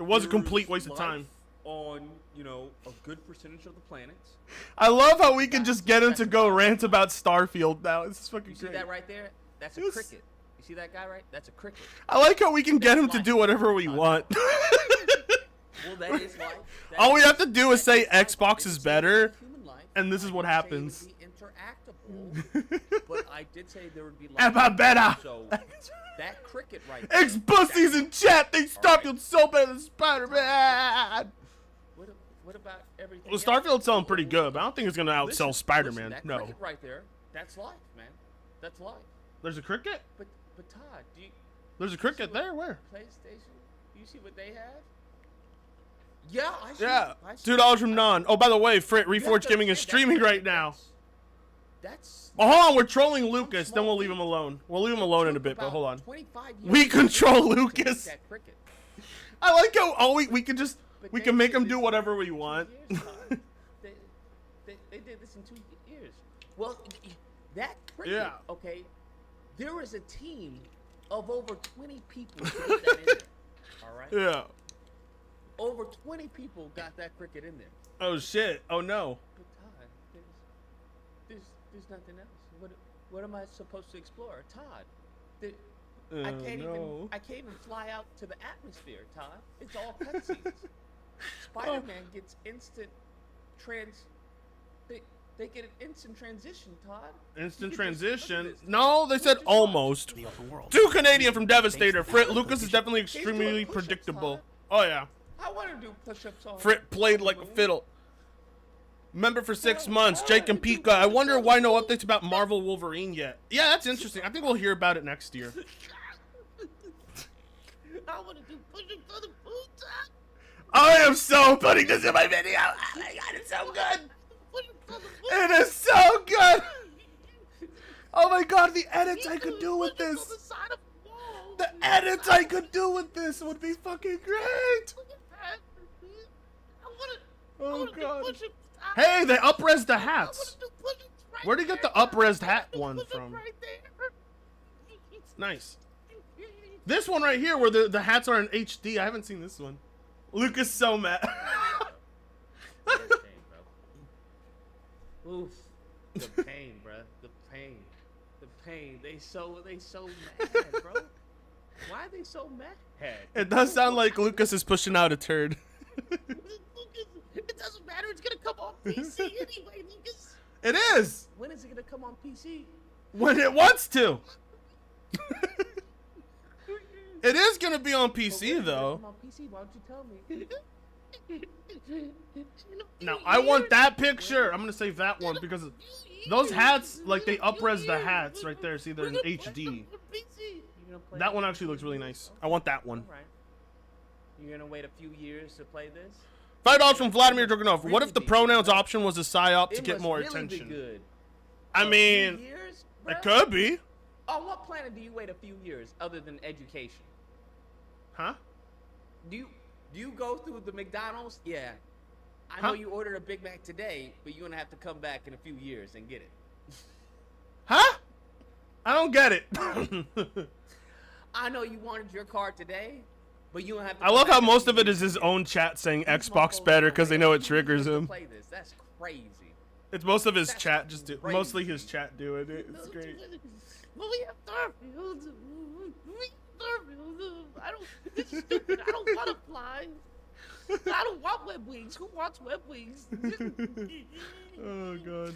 was a there's complete waste of life time. On a good percentage of the planets. I love how we can just get him to go rant about Starfield now. This is fucking You see great. that right there? That's a Yes. cricket. You see that guy right? That's a cricket. I like how we can get him to do whatever we want. Well, that is life. That All we is- have to do is say Xbox is better, human life. and this is what I didn't happens. say it would be interactable, but I did say there would be life. Am I better? So that cricket right there. X-Bussies in chat think Starfield so better than Spider-Man. What about everything? Well, Starfield's selling pretty good, but I don't think it's gonna outsell Spider-Man. That No. cricket right there. That's life, man. That's life. There's a cricket? But Todd, do you? There's a cricket there. Where? PlayStation. Do you see what they have? Yeah, I see. Yeah. I see. $2 from Non. Oh, by the way, Frit, Reforged Gaming is streaming right now. That's. Oh, hold on, we're trolling Lucas. Then we'll leave him alone. We'll leave him alone in a bit, but hold on. 25 years We control to make Lucas. that cricket. I like how we can just we can make him do whatever we want. They did this in 2 years. Well, that cricket, Yeah. okay, there was a team of over 20 people to get that in there. All right? Yeah. Over 20 people got that cricket in there. Oh shit. Oh no. But Todd, there's nothing else. What am I supposed to explore, Todd? I can't even fly out to the atmosphere, Todd. It's all cutscenes. Spider-Man gets instant They get an instant transition, Todd. Instant transition? No, they said almost. 2 Canadian from Devastator. Frit, Lucas is definitely extremely predictable. Oh yeah. I want to do push-ups on. Frit played like a fiddle. Member for 6 months, Jake and Pika. I wonder why no updates about Marvel Wolverine yet. Yeah, that's interesting. I think we'll hear about it next year. I want to do push-ups on the food, Todd. I am so putting this in my video. Oh my god, it's so good. It is so good. Oh my god, the edits I could do with this. The edits I could do with this would be fucking great. Oh god. Hey, they up-resed the hats. Where'd you get the up-resed hat one from? Nice. This one right here where the hats are in HD. I haven't seen this one. Lucas so mad. Oof. The pain, bruh. The pain. The pain. They so mad, bro. Why are they so mad? It does sound like Lucas is pushing out a turd. It doesn't matter. It's gonna come on PC anyway, Lucas. It is. When is it gonna come on PC? When it wants to. It is gonna be on PC though. Come on PC. Why don't you tell me? Now I want that picture. I'm gonna save that one because those hats, like they up-res the hats right there. See, they're in HD. That one actually looks really nice. I want that one. You're gonna wait a few years to play this? $5 from Vladimir Dragunov. What if the pronouns option was a psyop to get more attention? Good. I mean, it could be. On what planet do you wait a few years other than education? Huh? Do you go through the McDonald's? Yeah. I know you ordered a Big Mac today, but you're gonna have to come back in a few years and get it. Huh? I don't get it. I know you wanted your car today, but you don't have to. I love how most of it is his own chat saying Xbox better because they know it triggers him. Play this. That's crazy. It's most of his chat mostly his chat doing it. It's great. Well, we have Starfield. This is stupid. I don't want to fly. I don't want web wings. Who wants web wings? Oh god.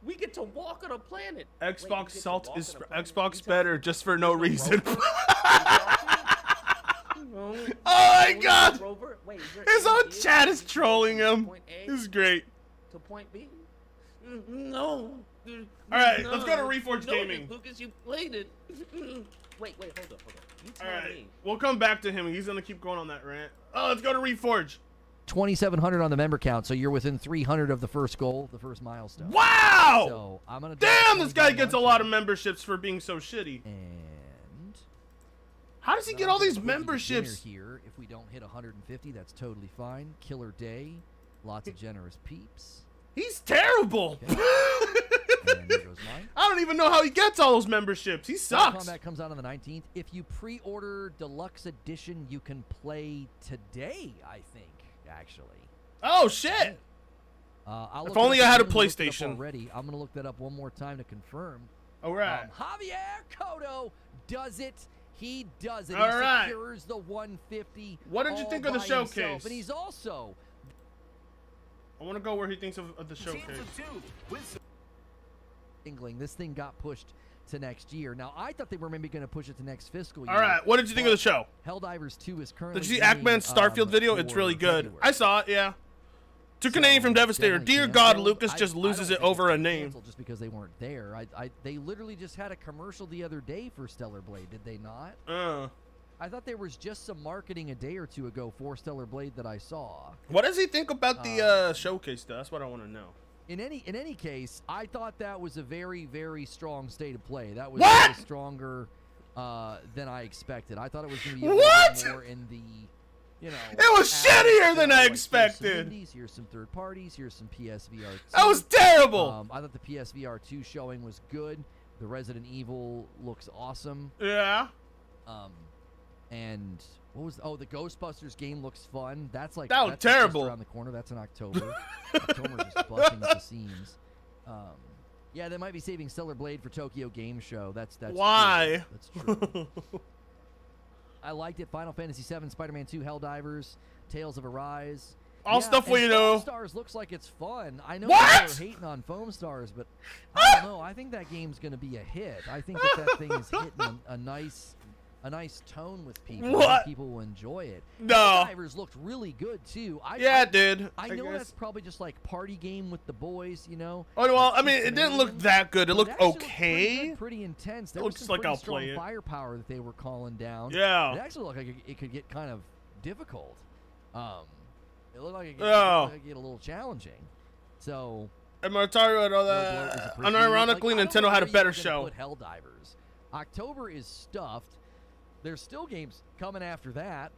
We get to walk on a planet. Xbox Salt is for Xbox better just for no reason. Oh my god! His own chat is trolling him. This is great. To point B? No. Alright, let's go to Reforged Gaming. Lucas, you played it. Wait, hold up. You tell me. We'll come back to him. He's gonna keep going on that rant. Oh, let's go to Reforge. 2,700 on the member count, so you're within 300 of the first goal, the first milestone. Wow! So I'm gonna. Damn, this guy gets a lot of memberships for being so shitty. And how does he get all these memberships? Here, if we don't hit 150, that's totally fine. Killer day, lots of generous peeps. He's terrible. Okay. And there goes mine. I don't even know how he gets all those memberships. He sucks. Combat comes out on the 19th. If you pre-order Deluxe Edition, you can play today, I think, actually. Oh, shit. If only I had a PlayStation. Already. I'm going to look that up one more time to confirm. All right. Javier Cotto does it. He does it. All he right. secures the 150. What did you think of the showcase? Himself. And he's also... I want to go where he thinks of the showcase. This thing got pushed to next year. Now, I thought they were maybe going to push it to next fiscal year. All right, what did you think of the show? Helldivers 2 is currently... Did you see Ackman's Starfield video? It's really good. February. I saw it, yeah. To Canadian from Devastator. Dear God, Lucas just loses it over a name. Just because they weren't there. They literally just had a commercial the other day for Stellar Blade, did they not? I thought there was just some marketing a day or two ago for Stellar Blade that I saw. What does he think about the showcase, though? That's what I want to know. In any case, I thought that was a very, very strong state of play. That was way stronger than I expected. I thought it was going to be a little more in the, you know. It was shittier than I expected. Here's some indies, here's some third parties, here's some PSVR 2. That was terrible. I thought the PSVR 2 showing was good. The Resident Evil looks awesome. Yeah. And what was the Ghostbusters game looks fun. That's like that's terrible. Just around the corner. That's in October. October's just busting at the seams. Yeah, they might be saving Stellar Blade for Tokyo Game Show. That's why. True. That's true. I liked it. Final Fantasy VII, Spider-Man 2, Helldivers, Tales of Arise. All stuff we know. Foam Stars looks like it's fun. I know people are hating on Foam Stars, but I don't know. I think that game's going to be a hit. I think that thing is hitting a nice tone with people. What? People will enjoy it. No. Divers looked really good too. It did. I know that's probably just like party game with the boys, you know. Oh well, I mean, it didn't look that good. It looked okay. Looked pretty intense. There looks was some like I'll strong play it. Firepower that they were calling down. Yeah. It actually looked like it could get kind of difficult. It looked like it could get a little challenging. So. And unironically, Nintendo had a better show. Put Helldivers. October is stuffed. There's still games coming after that,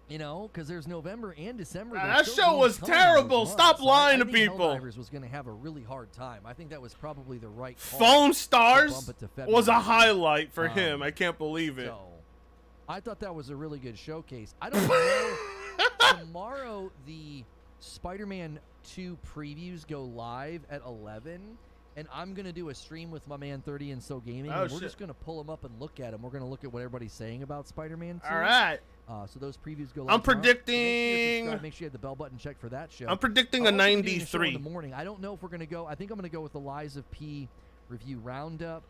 you know, because there's November and December. That show was terrible. Stop lying to people. Helldivers was going to have a really hard time. I think that was probably the right call. Foam Stars was a highlight for him. I can't believe it. So, I thought that was a really good showcase. I don't know. Tomorrow, the Spider-Man 2 previews go live at 11, and I'm going to do a stream with my man 30 and So Gaming, and we're just going to pull them up and look at them. We're going to look at what everybody's saying about Spider-Man 2. All right. So those previews go live. I'm predicting. So make sure you hit the bell button check for that show. I'm predicting a 93. In the morning. I don't know if we're going to go. I think I'm going to go with the Lies of P review roundup.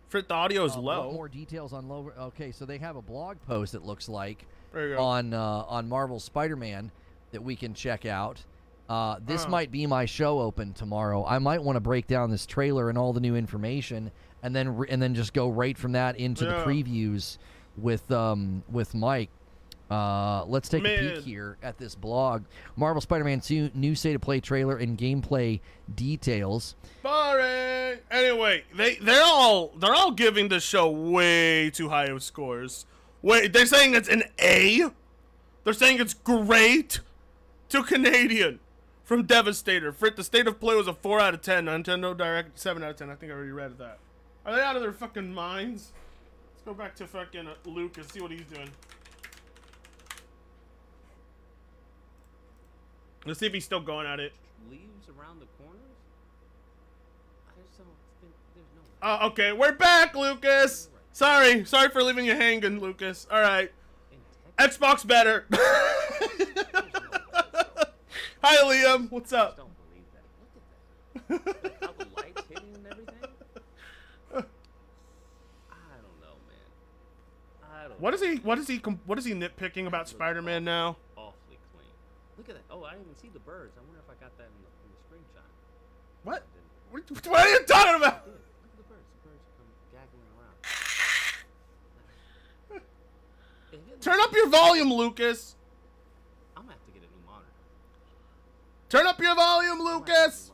Frit, the audio is low. More details on low. Okay, so they have a blog post, it looks like, there you go. on Marvel Spider-Man that we can check out. This might be my show open tomorrow. I might want to break down this trailer and all the new information, and then just go right from that into the previews with Mike. Let's take a peek here at this blog. Marvel Spider-Man 2 new state of play trailer and gameplay details. Boring. Anyway, they're all giving the show way too high of scores. Wait, they're saying it's an A. They're saying it's great. To Canadian from Devastator. Frit, the state of play was a 4 out of 10. Nintendo Direct 7 out of 10. I think I already read that. Are they out of their fucking minds? Let's go back to fucking Luke and see what he's doing. Let's see if he's still going at it. Leaves around the corners? I just don't think there's no. Okay, we're back, Lucas. Sorry for leaving you hanging, Lucas. All right. Xbox better. Hi, Liam. What's up? I don't believe that. Look at that. Like how the lights hitting and everything. I don't know, man. I don't. What is he nitpicking about Spider-Man now? Awfully clean. Look at that. Oh, I didn't even see the birds. I wonder if I got that in the screenshot. What? What are you talking about? Look at the birds. The birds come gaggling around. Turn up your volume, Lucas. I'm gonna have to get a new monitor. Turn up your volume, Lucas.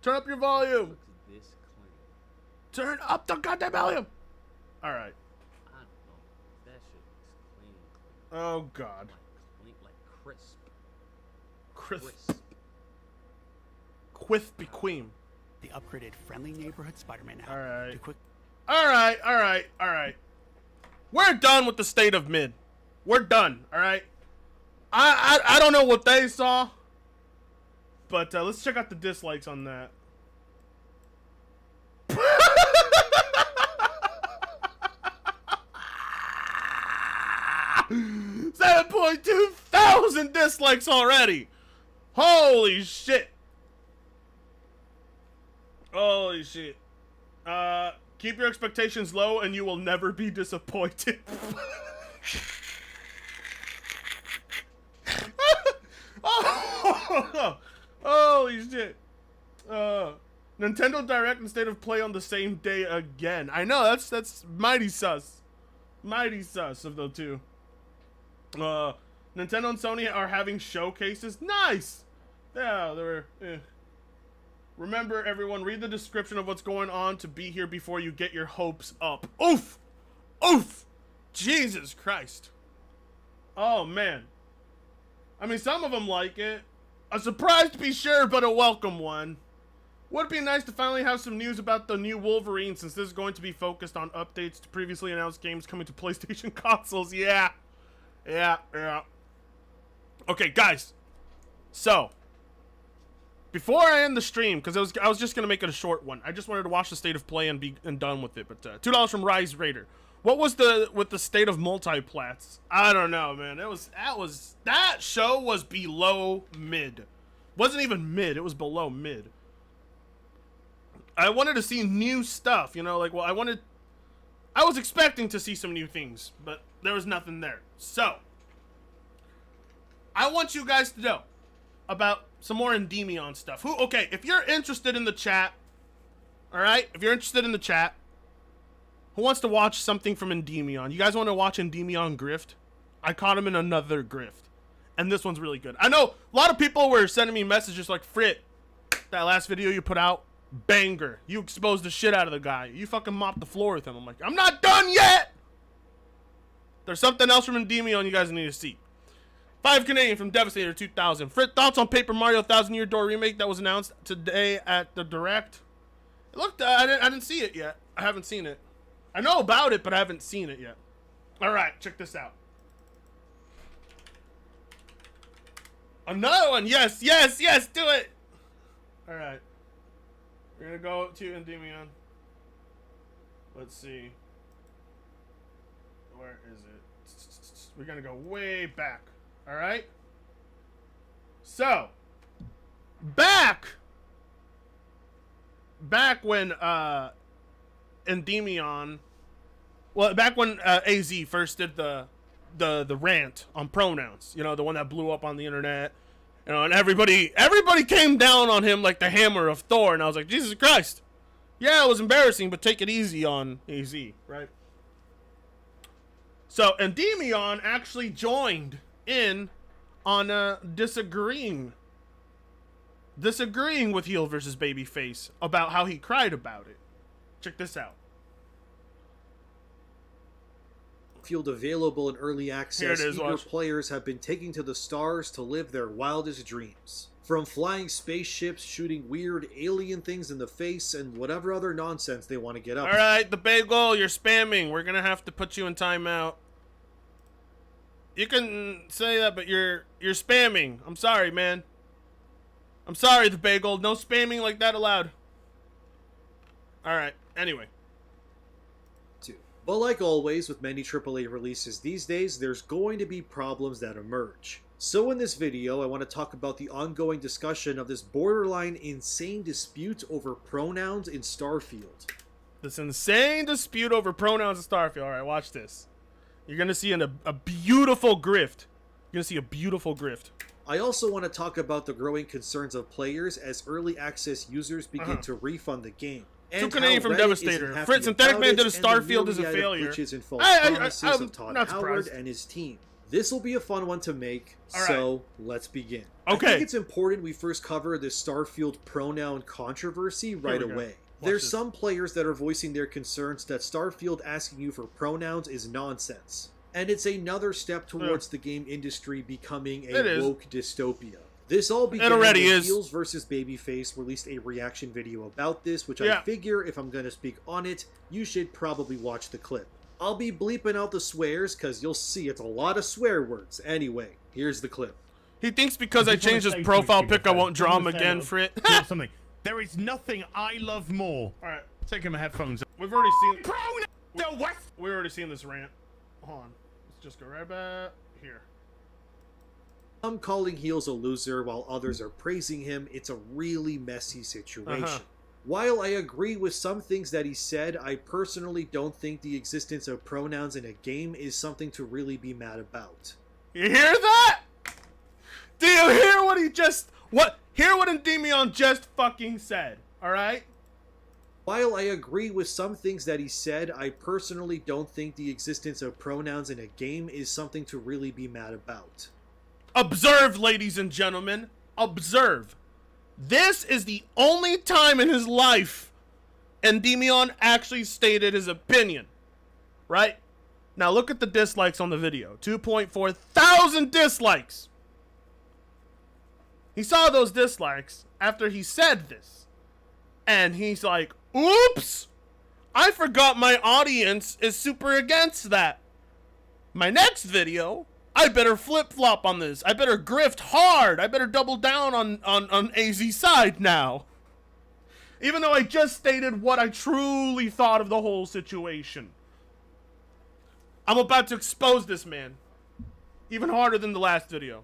Turn up your volume. Looks this clean. Turn up the goddamn volume. All right. I don't know. That shit looks clean. Oh God. Like crisp. Crisp. Quispy Queen. The upgraded friendly neighborhood Spider-Man app. All right. Do quick. All right. We're done with the state of mid. We're done. All right. I don't know what they saw, but let's check out the dislikes on that. 7.2 thousand dislikes already. Holy shit. Holy shit. Keep your expectations low and you will never be disappointed. Oh, holy shit. Nintendo Direct and State of Play on the same day again. I know, that's mighty sus. Mighty sus of the two. Nintendo and Sony are having showcases. Nice! Yeah, they're... Remember, everyone, read the description of what's going on to be here before you get your hopes up. Oof! Oof! Jesus Christ. Oh, man. I mean, some of them like it. A surprise to be sure, but a welcome one. Would it be nice to finally have some news about the new Wolverine, since this is going to be focused on updates to previously announced games coming to PlayStation consoles? Yeah. Okay, guys. So, before I end the stream, because I was just going to make it a short one. I just wanted to watch the State of Play and be done with it. But $2 from Rise Raider. What was with the state of multiplats? I don't know, man. That show was below mid. Wasn't even mid. It was below mid. I wanted to see new stuff, you know, like, well, I was expecting to see some new things, but there was nothing there. So, I want you guys to know about some more Endymion stuff. Okay, if you're interested in the chat, all right, if you're interested in the chat, who wants to watch something from Endymion? You guys want to watch Endymion grift? I caught him in another grift, and this one's really good. I know a lot of people were sending me messages like, Frit, that last video you put out, banger. You exposed the shit out of the guy. You fucking mopped the floor with him. I'm like, I'm not done yet! There's something else from Endymion you guys need to see. 5 Canadian from Devastator 2000. Frit, thoughts on Paper Mario 1000 Year Door remake that was announced today at the Direct? It looked, I didn't see it yet. I haven't seen it. I know about it, but I haven't seen it yet. All right, check this out. Another one. Yes, yes, yes. Do it. All right. We're gonna go to Endymion. Let's see. Where is it? We're gonna go way back. All right. So, back when Endymion, well, back when AZ first did the rant on pronouns, you know, the one that blew up on the internet, you know, and everybody came down on him like the hammer of Thor, and I was like, Jesus Christ, yeah, it was embarrassing, but take it easy on AZ, right? So Endymion actually joined in on disagreeing with heel versus babyface about how he cried about it. Check this out. Field available in early access, Here it is, eager watch. players have been taking to the stars to live their wildest dreams. From flying spaceships, shooting weird alien things in the face, and whatever other nonsense they want to get up. All right, the bagel, you're spamming. We're gonna have to put you in timeout. You can say that, but you're spamming. I'm sorry, man. I'm sorry, the bagel. No spamming like that allowed. All right. Anyway. But like always with many AAA releases these days, there's going to be problems that emerge. So in this video, I want to talk about the ongoing discussion of this borderline insane dispute over pronouns in Starfield. This insane dispute over pronouns in Starfield. All right, watch this. You're going to see a beautiful grift. You're going to see a beautiful grift. I also want to talk about the growing concerns of players as early access users begin to refund the game. Two Canadian from Devastator. Fritz, Synthetic Man did a Starfield as a failure. I'm not Howard surprised. and his team. This will be a fun one to make, All so let's begin. Okay. I think it's important we first cover the Starfield pronoun controversy right we go. away. Watch There's this. some players that are voicing their concerns that Starfield asking you for pronouns is nonsense. And it's another step towards the game industry becoming It a is. woke dystopia. This all began already when is. Heels vs. Babyface released a reaction video about this, which Yeah. I figure if I'm going to speak on it, you should probably watch the clip. I'll be bleeping out the swears because you'll see it's a lot of swear words. Anyway, here's the clip. He thinks because I changed his profile pic, I won't draw him again, Frit. Something. There is nothing I love more. All right. Taking my headphones. We've already seen. The what? We've already seen this rant. Hold on. Let's just go right back here. Some calling Heels a loser while others are praising him. It's a really messy situation. While I agree with some things that he said, I personally don't think the existence of pronouns in a game is something to really be mad about. You hear that? Do you hear what he just... Hear what Endymion just fucking said, alright? While I agree with some things that he said, I personally don't think the existence of pronouns in a game is something to really be mad about. Observe, ladies and gentlemen. Observe. This is the only time in his life Endymion actually stated his opinion. Right? Now look at the dislikes on the video. 2.4 thousand dislikes. He saw those dislikes after he said this. And he's like, oops! I forgot my audience is super against that. My next video, I better flip-flop on this. I better grift hard. I better double down on AZ's side now. Even though I just stated what I truly thought of the whole situation. I'm about to expose this man. Even harder than the last video.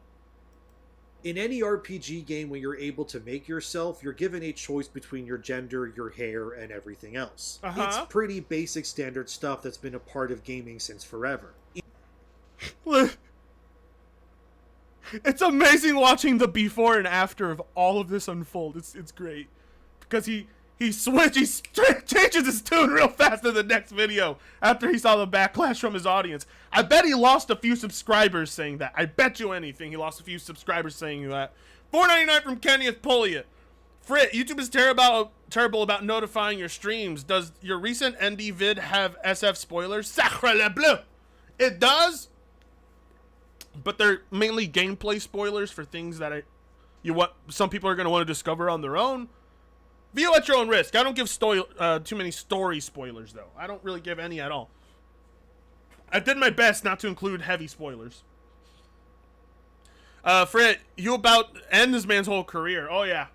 In any RPG game where you're able to make yourself, you're given a choice between your gender, your hair, and everything else. It's pretty basic standard stuff that's been a part of gaming since forever. It's amazing watching the before and after of all of this unfold. It's great. Because he changes his tune real fast in the next video after he saw the backlash from his audience. I bet he lost a few subscribers saying that. I bet you anything he lost a few subscribers saying that. $4.99 from Kenneth Poliot. Frit, YouTube is terrible about notifying your streams. Does your recent ND vid have SF spoilers? Sacre le bleu! It does, but they're mainly gameplay spoilers for things that some people are going to want to discover on their own. View at your own risk. I don't give too many story spoilers, though. I don't really give any at all. I did my best not to include heavy spoilers. Fred, you about end this man's whole career. Oh, yeah.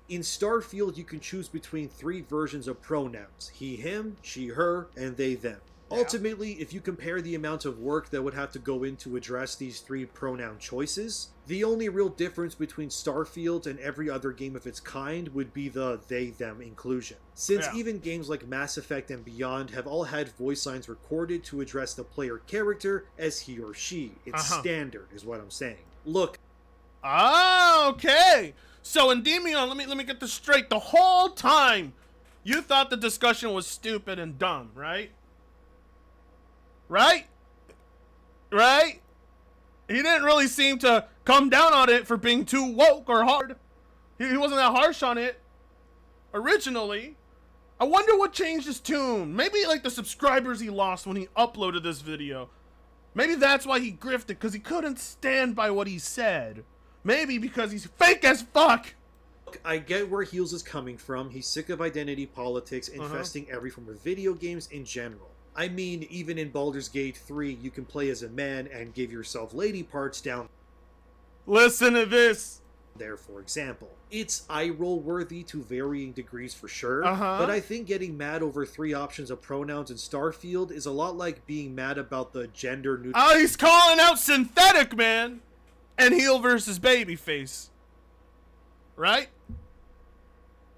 In Starfield, you can choose between 3 versions of pronouns. He, him, she, her, and they, them. Yeah. Ultimately, if you compare the amount of work that would have to go in to address these 3 pronoun choices, the only real difference between Starfield and every other game of its kind would be the they, them inclusion. Since even games like Mass Effect and Beyond have all had voice lines recorded to address the player character as he or she. It's standard, is what I'm saying. Look. Ah, okay. So, Endymion, let me get this straight. The whole time, you thought the discussion was stupid and dumb, right? Right? Right? He didn't really seem to come down on it for being too woke or hard. He wasn't that harsh on it originally. I wonder what changed his tune. Maybe like the subscribers he lost when he uploaded this video. Maybe that's why he grifted, because he couldn't stand by what he said. Maybe because he's fake as fuck. Look, I get where Heels is coming from. He's sick of identity politics infesting every form of video games in general. I mean, even in Baldur's Gate 3, you can play as a man and give yourself lady parts down. Listen to this. There, for example. It's eye-roll worthy to varying degrees for sure, but I think getting mad over 3 options of pronouns in Starfield is a lot like being mad about the gender neutral. Oh, he's calling out synthetic, man! And heel versus babyface. Right?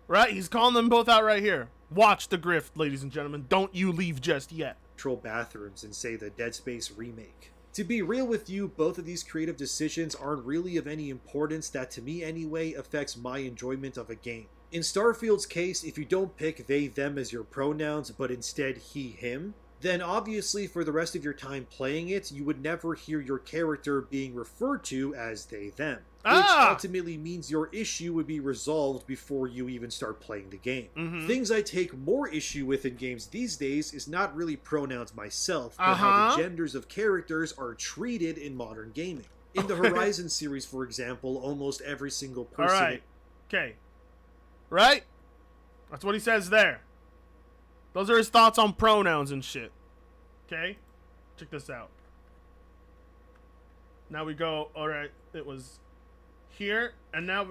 Right? He's calling them both out right here. Watch the grift, ladies and gentlemen. Don't you leave just yet. Bathrooms in, say, the Dead Space remake. To be real with you, both of these creative decisions aren't really of any importance that, to me anyway, affects my enjoyment of a game. In Starfield's case, if you don't pick they, them as your pronouns, but instead he, him, then obviously for the rest of your time playing it, you would never hear your character being referred to as they, them. Which ultimately means your issue would be resolved before you even start playing the game. Things I take more issue with in games these days is not really pronouns myself, but how the genders of characters are treated in modern gaming. In the Horizon series, for example, almost every single person... Alright, okay. Right? That's what he says there. Those are his thoughts on pronouns and shit. Okay? Check this out. Now we go, alright, it was... here, and now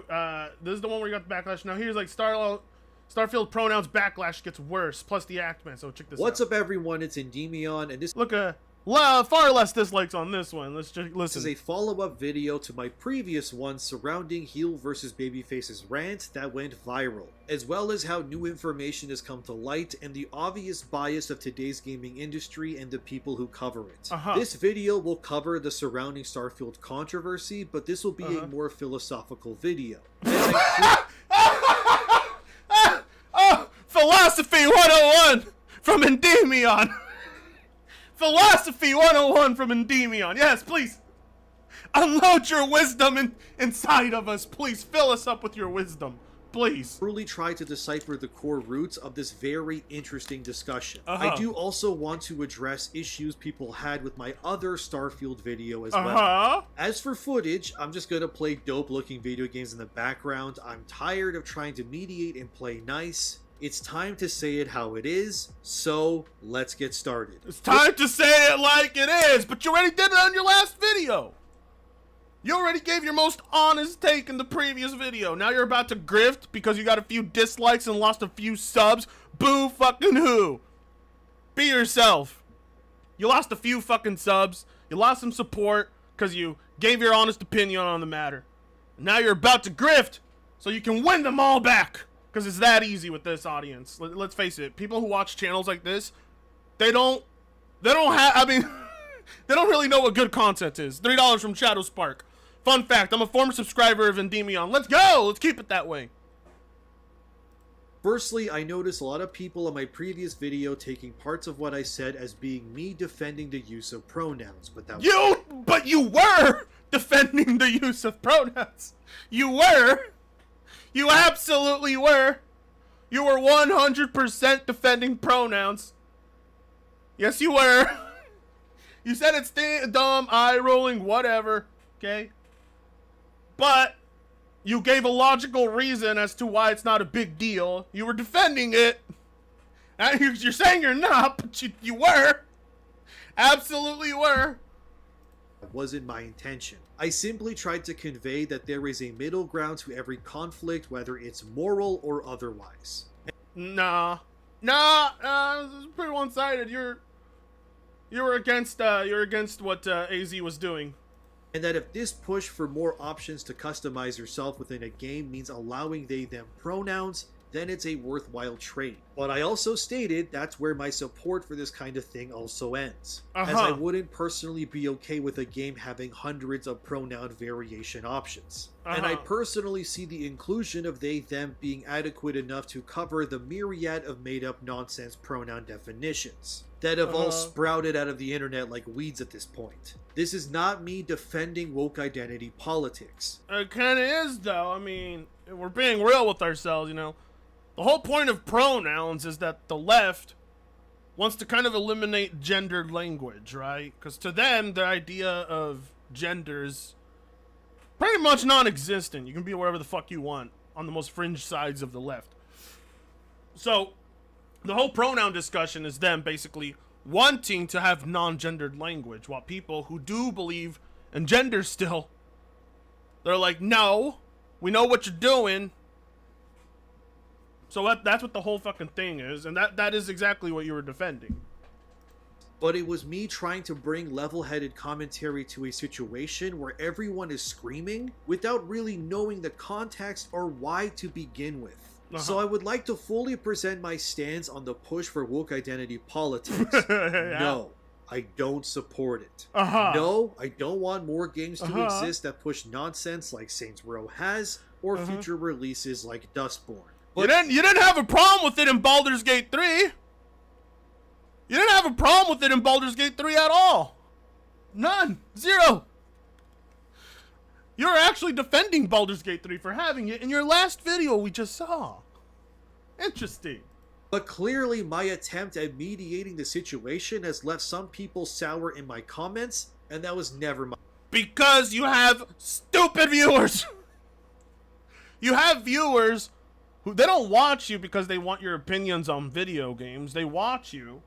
this is the one where you got the backlash. Now here's like Starfield pronouns backlash gets worse, plus the Actman. So check this out. What's up, everyone? It's Endymion, and this far less dislikes on this one. Let's just listen. This is a follow-up video to my previous one surrounding heel versus babyface's rant that went viral, as well as how new information has come to light and the obvious bias of today's gaming industry and the people who cover it. This video will cover the surrounding Starfield controversy, but this will be a more philosophical video. Philosophy 101 from Endymion. Philosophy 101 from Endymion. Yes, please. Unload your wisdom inside of us. Please fill us up with your wisdom. Please. Truly try to decipher the core roots of this very interesting discussion. I do also want to address issues people had with my other Starfield video as well. As for footage, I'm just gonna play dope looking video games in the background. I'm tired of trying to mediate and play nice. It's time to say it how it is, so let's get started. It's time to say it like it is, but you already did it on your last video. You already gave your most honest take in the previous video. Now you're about to grift because you got a few dislikes and lost a few subs. Boo fucking who? Be yourself. You lost a few fucking subs. You lost some support because you gave your honest opinion on the matter. Now you're about to grift so you can win them all back. Because it's that easy with this audience. Let's face it. People who watch channels like this, they don't have, I mean, they don't really know what good content is. $3 from Shadow Spark. Fun fact, I'm a former subscriber of Endymion. Let's go! Let's keep it that way. Firstly, I noticed a lot of people in my previous video taking parts of what I said as being me defending the use of pronouns, but that But you were defending the use of pronouns. You were. You absolutely were. You were 100% defending pronouns. Yes, you were. You said it's dumb, eye-rolling, whatever. Okay? But you gave a logical reason as to why it's not a big deal. You were defending it. And you're saying you're not, but you were. Absolutely were. That wasn't my intention. I simply tried to convey that there is a middle ground to every conflict, whether it's moral or otherwise. Nah, this is pretty one-sided. You're against what AZ was doing. And that if this push for more options to customize yourself within a game means allowing they/them pronouns, then it's a worthwhile trade. But I also stated that's where my support for this kind of thing also ends. As I wouldn't personally be okay with a game having hundreds of pronoun variation options. And I personally see the inclusion of they/them being adequate enough to cover the myriad of made-up nonsense pronoun definitions that have all sprouted out of the internet like weeds at this point. This is not me defending woke identity politics. It kinda is, though. I mean, we're being real with ourselves, you know. The whole point of pronouns is that the left wants to kind of eliminate gendered language, right? Because to them, the idea of gender is pretty much non-existent. You can be whatever the fuck you want on the most fringe sides of the left. So, the whole pronoun discussion is them basically wanting to have non-gendered language, while people who do believe in gender still, they're like, no, we know what you're doing. So that's what the whole fucking thing is, and that is exactly what you were defending. But it was me trying to bring level-headed commentary to a situation where everyone is screaming without really knowing the context or why to begin with. So I would like to fully present my stance on the push for woke identity politics. No, I don't support it. No, I don't want more games to exist that push nonsense like Saints Row has, or future releases like Dustborn. But you didn't have a problem with it in Baldur's Gate 3. You didn't have a problem with it in Baldur's Gate 3 at all. None. Zero. You're actually defending Baldur's Gate 3 for having it in your last video we just saw. Interesting. But clearly my attempt at mediating the situation has left some people sour in my comments, and that was never my... Because you have stupid viewers. You have viewers who, they don't watch you because they want your opinions on video games. They watch you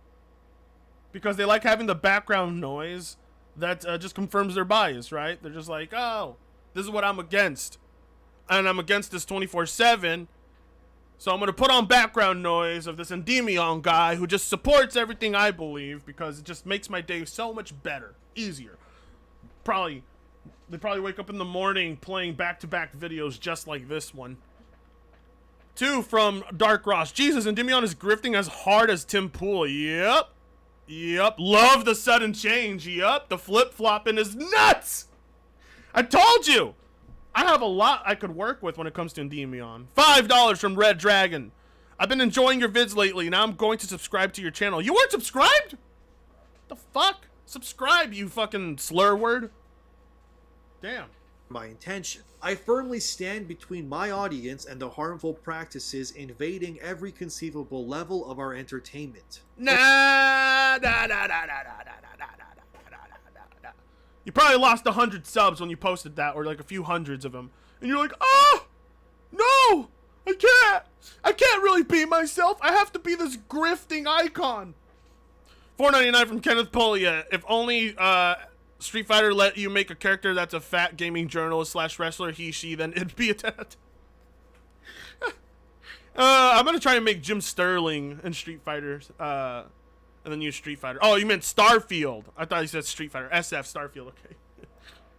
because they like having the background noise that just confirms their bias, right? They're just like, oh, this is what I'm against. And I'm against this 24/7. So I'm going to put on background noise of this Endymion guy who just supports everything I believe because it just makes my day so much better, easier. They probably wake up in the morning playing back-to-back videos just like this one. 2 from Dark Ross. Jesus, Endymion is grifting as hard as Tim Pool. Yep. Love the sudden change. Yep. The flip-flopping is nuts. I told you. I have a lot I could work with when it comes to Endymion. $5 from Red Dragon. I've been enjoying your vids lately. Now I'm going to subscribe to your channel. You weren't subscribed? The fuck? Subscribe, you fucking slur word. Damn. My intention. I firmly stand between my audience and the harmful practices invading every conceivable level of our entertainment. You probably lost 100 subs when you posted that, or like a few hundreds of them. And you're like, oh, no, I can't really be myself. I have to be this grifting icon. $4.99 from Kenneth Polia. If only Street Fighter let you make a character that's a fat gaming journalist / wrestler, he, she, then it'd be a tat. I'm gonna try and make Jim Sterling in Street Fighter, and then use Street Fighter. Oh, you meant Starfield. I thought you said Street Fighter. SF, Starfield, okay.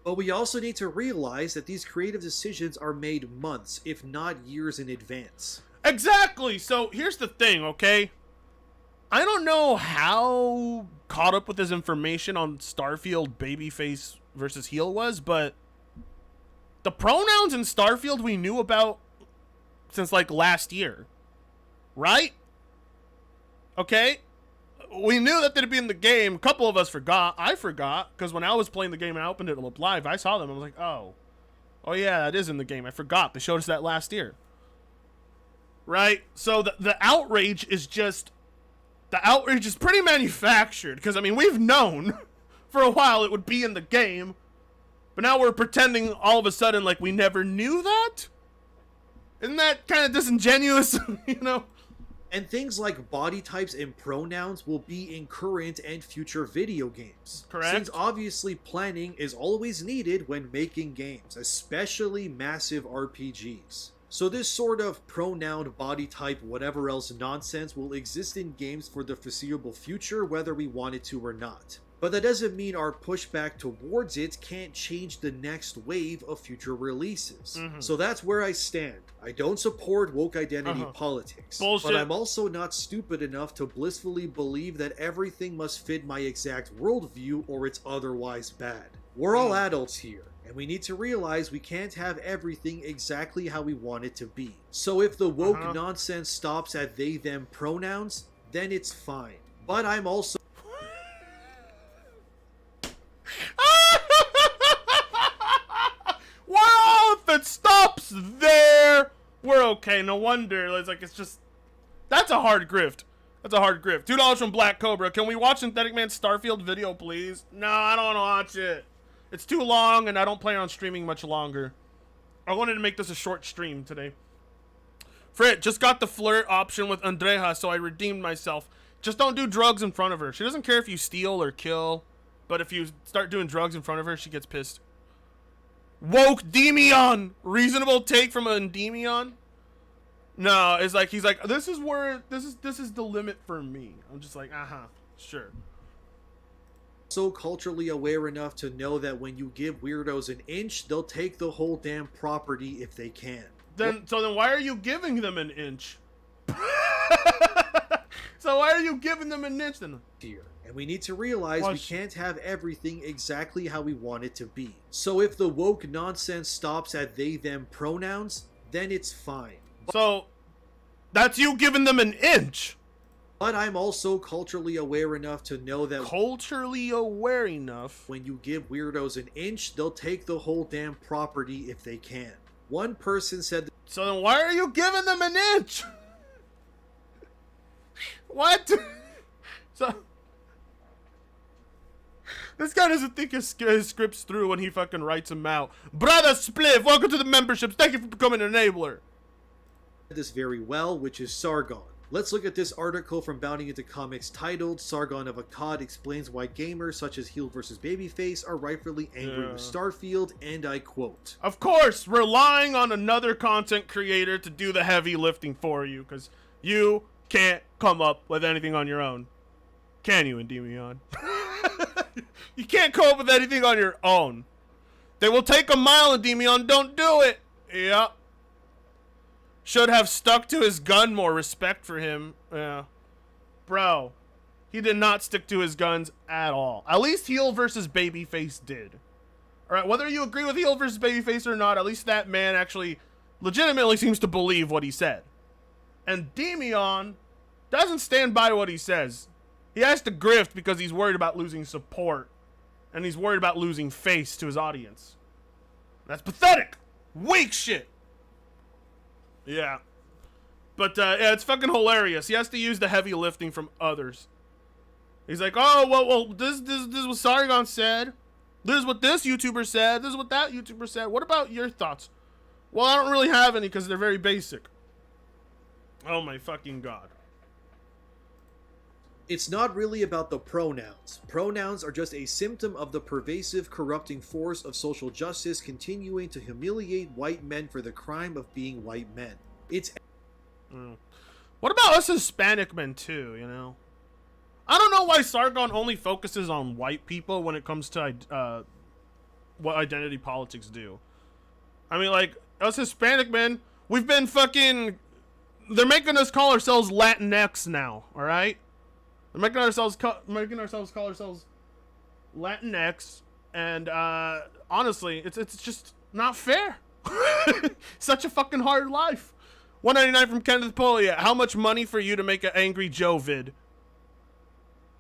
But we also need to realize that these creative decisions are made months, if not years in advance. Exactly! So, here's the thing, okay? I don't know how caught up with this information on Starfield babyface versus heel was, but the pronouns in Starfield we knew about since, like, last year. Right? Okay? We knew that they'd be in the game. A couple of us forgot. I forgot, because when I was playing the game and I opened it up live, I saw them. I was like, oh yeah, that is in the game. I forgot. They showed us that last year. Right? So the outrage is just... The outrage is pretty manufactured, because, I mean, we've known for a while it would be in the game, but now we're pretending all of a sudden like we never knew that? Isn't that kind of disingenuous, you know? And things like body types and pronouns will be in current and future video games. Correct. Since obviously planning is always needed when making games, especially massive RPGs. So this sort of pronoun, body type, whatever else nonsense will exist in games for the foreseeable future, whether we want it to or not. But that doesn't mean our pushback towards it can't change the next wave of future releases. So that's where I stand. I don't support woke identity politics. Bullshit. But I'm also not stupid enough to blissfully believe that everything must fit my exact worldview or it's otherwise bad. We're all adults here, and we need to realize we can't have everything exactly how we want it to be. So if the woke nonsense stops at they them pronouns, then it's fine. But I'm also well, if it stops there, we're okay. No wonder. It's just, that's a hard grift. That's a hard grift. $2 from Black Cobra. Can we watch Synthetic Man Starfield video, please? No, I don't want to watch it. It's too long, and I don't plan on streaming much longer. I wanted to make this a short stream today. Frit, just got the flirt option with Andreja, so I redeemed myself. Just don't do drugs in front of her. She doesn't care if you steal or kill, but if you start doing drugs in front of her, she gets pissed. Woke Demion! Reasonable take from a Demion? No, it's like, he's like, this is where, this is the limit for me. I'm just like, sure. so culturally aware enough to know that when you give weirdos an inch, they'll take the whole damn property if they can. So then why are you giving them an inch? So why are you giving them an inch then? And we need to realize we can't have everything exactly how we want it to be. So if the woke nonsense stops at they them pronouns, then it's fine. So that's you giving them an inch. But I'm also culturally aware enough to know that culturally aware enough when you give weirdos an inch, they'll take the whole damn property if they can. One person said, so then why are you giving them an inch? What? So this guy doesn't think his scripts through when he fucking writes them out. Brother Spliff, welcome to the memberships. Thank you for becoming an enabler. This very well, which is Sargon. Let's look at this article from Bounding Into Comics titled Sargon of Akkad explains why gamers such as Heel vs. Babyface are rightfully angry with Starfield, and I quote, of course, relying on another content creator to do the heavy lifting for you, because you can't come up with anything on your own. Can you, Endymion? You can't come up with anything on your own. They will take a mile, Endymion. Don't do it. Yep. Should have stuck to his gun more. Respect for him. Yeah. Bro, he did not stick to his guns at all. At least Heel versus Babyface did. Alright, whether you agree with Heel versus Babyface or not, at least that man actually legitimately seems to believe what he said. And Endymion doesn't stand by what he says. He has to grift because he's worried about losing support. And he's worried about losing face to his audience. That's pathetic. Weak shit. Yeah. But, yeah, it's fucking hilarious. He has to use the heavy lifting from others. He's like, oh, well, this is what Sargon said. This is what this YouTuber said. This is what that YouTuber said. What about your thoughts? Well, I don't really have any because they're very basic. Oh my fucking god. It's not really about the pronouns. Pronouns are just a symptom of the pervasive, corrupting force of social justice continuing to humiliate white men for the crime of being white men. It's... What about us Hispanic men too, you know? I don't know why Sargon only focuses on white people when it comes to what identity politics do. I mean, like, us Hispanic men, we've been fucking... They're making us call ourselves Latinx now, alright? They're making ourselves call ourselves Latinx, and honestly, it's just not fair. Such a fucking hard life. $1.99 from Kenneth Polia. How much money for you to make an Angry Joe vid?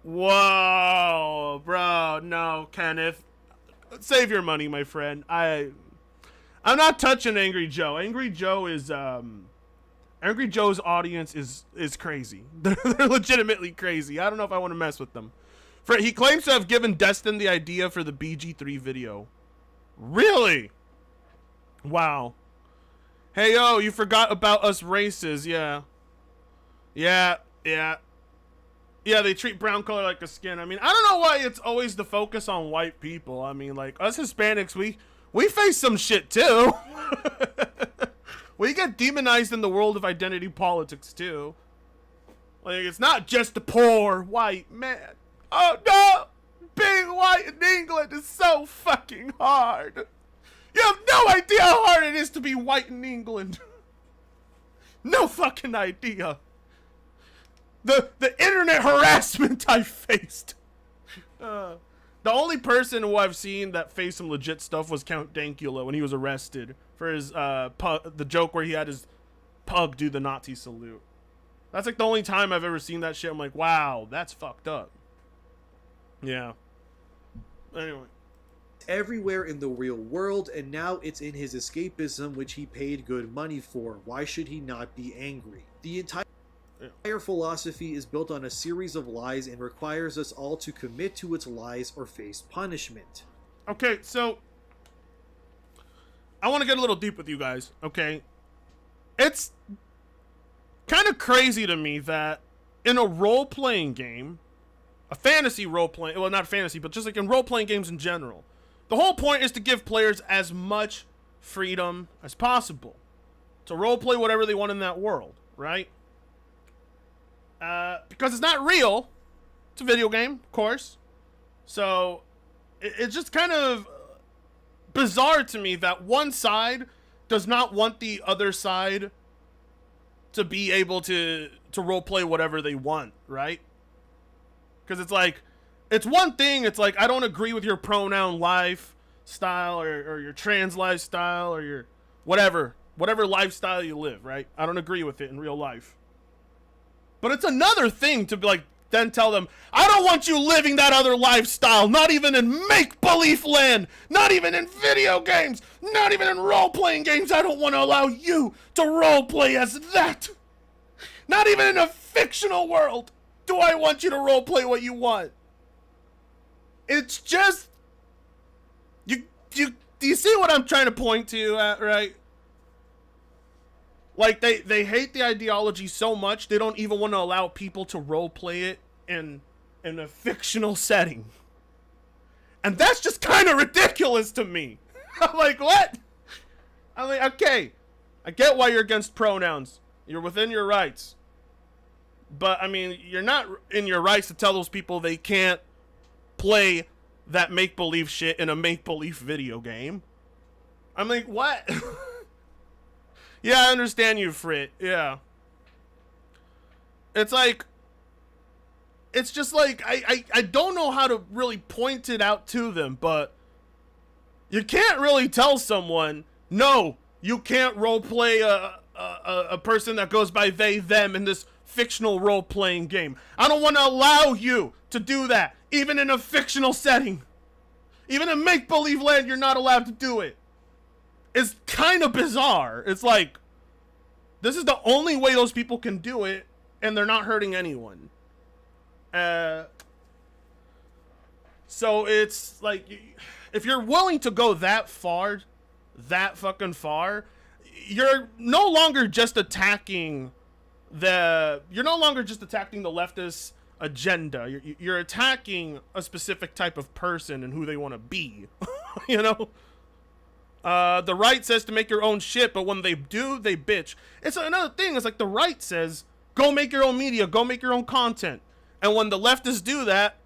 Whoa, bro, no, Kenneth. Save your money, my friend. I'm not touching Angry Joe. Angry Joe is Angry Joe's audience is crazy. They're legitimately crazy. I don't know if I want to mess with them. He claims to have given Destin the idea for the BG3 video. Really? Wow. Hey, yo, you forgot about us races. Yeah. Yeah. They treat brown color like a skin. I mean, I don't know why it's always the focus on white people. I mean, like us Hispanics, we face some shit too. We get demonized in the world of identity politics too. Like, it's not just the poor white man. Oh no! Being white in England is so fucking hard. You have no idea how hard it is to be white in England. No fucking idea. The internet harassment I faced. The only person who I've seen that faced some legit stuff was Count Dankula when he was arrested for his the joke where he had his pug do the Nazi salute. That's like the only time I've ever seen that shit. I'm like, wow, that's fucked up. Yeah. Anyway. Everywhere in the real world, and now it's in his escapism, which he paid good money for. Why should he not be angry? The entire philosophy is built on a series of lies and requires us all to commit to its lies or face punishment. Okay, so I want to get a little deep with you guys, okay? It's kind of crazy to me that in a role-playing game, a fantasy role-playing, well, not fantasy, but just like in role-playing games in general, the whole point is to give players as much freedom as possible to role-play whatever they want in that world, right? Because it's not real. It's a video game, of course. So it's just kind of bizarre to me that one side does not want the other side to be able to roleplay whatever they want, right? Because it's like, it's one thing, it's like, I don't agree with your pronoun lifestyle or your trans lifestyle or your whatever lifestyle you live, right? I don't agree with it in real life. But it's another thing to be like, then tell them, I don't want you living that other lifestyle, not even in make-believe land, not even in video games, not even in role-playing games. I don't want to allow you to roleplay as that. Not even in a fictional world do I want you to roleplay what you want. It's just, do you see what I'm trying to point to at, right? Like, they hate the ideology so much, they don't even want to allow people to roleplay it in a fictional setting. And that's just kind of ridiculous to me. I'm like, what? I'm like, okay, I get why you're against pronouns. You're within your rights. But, I mean, you're not in your rights to tell those people they can't play that make-believe shit in a make-believe video game. I'm like, what? Yeah, I understand you, Frit. Yeah. It's like, it's just like, I don't know how to really point it out to them, but you can't really tell someone, no, you can't roleplay a person that goes by they, them in this fictional role-playing game. I don't want to allow you to do that, even in a fictional setting. Even in make-believe land, you're not allowed to do it. It's kind of bizarre. It's like, this is the only way those people can do it, and they're not hurting anyone. So it's like, if you're willing to go that far, that fucking far, you're no longer just attacking the leftist agenda. You're attacking a specific type of person and who they want to be. You know? The right says to make your own shit, but when they do, they bitch. It's another thing. It's like the right says, go make your own media, go make your own content. And when the leftists do that,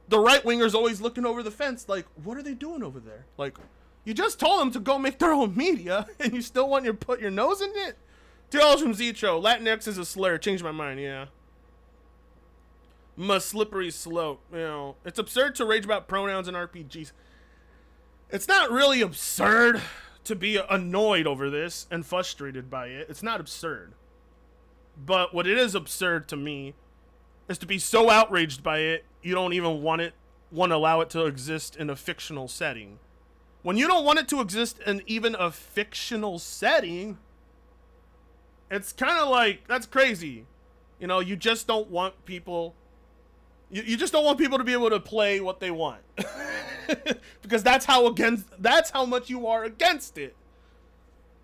the right-winger's always looking over the fence like, what are they doing over there? Like, you just told them to go make their own media, and you still want to put your nose in it? $2 from Zicho. Latinx is a slur. Changed my mind, yeah. Slippery slope. You know, it's absurd to rage about pronouns in RPGs. It's not really absurd to be annoyed over this and frustrated by it. It's not absurd. But what it is absurd to me is to be so outraged by it, you don't even want to allow it to exist in a fictional setting. When you don't want it to exist in even a fictional setting, it's kind of like, that's crazy. You know, you just don't want people... You just don't want people to be able to play what they want. Because that's how much you are against it.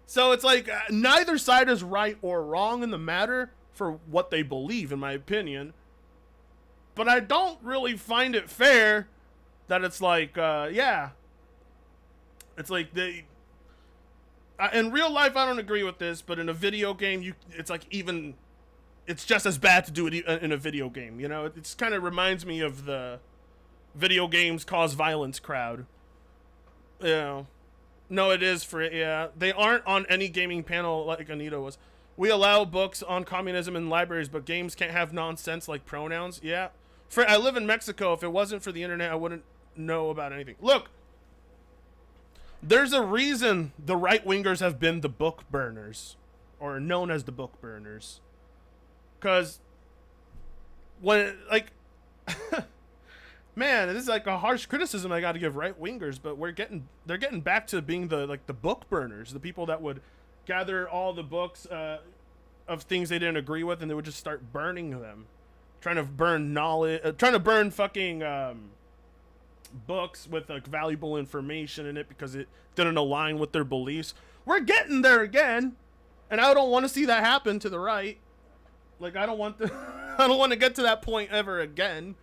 So it's like neither side is right or wrong in the matter for what they believe, in my opinion. But I don't really find it fair that it's like, yeah. It's like in real life, I don't agree with this, but in a video game, it's like even, it's just as bad to do it in a video game, you know? It kind of reminds me of the video games cause violence crowd. You know. No, it is for it, yeah. They aren't on any gaming panel like Anita was. We allow books on communism in libraries, but games can't have nonsense like pronouns. Yeah. I live in Mexico. If it wasn't for the internet, I wouldn't know about anything. Look, there's a reason the right-wingers have been the book burners, or known as the book burners. Because when, like, man, this is like a harsh criticism I got to give right-wingers, but they're getting back to being the book burners, the people that would gather all the books of things they didn't agree with, and they would just start burning them, trying to burn knowledge, trying to burn fucking books with like valuable information in it because it didn't align with their beliefs. We're getting there again, and I don't want to see that happen to the right. Like I don't want to get to that point ever again.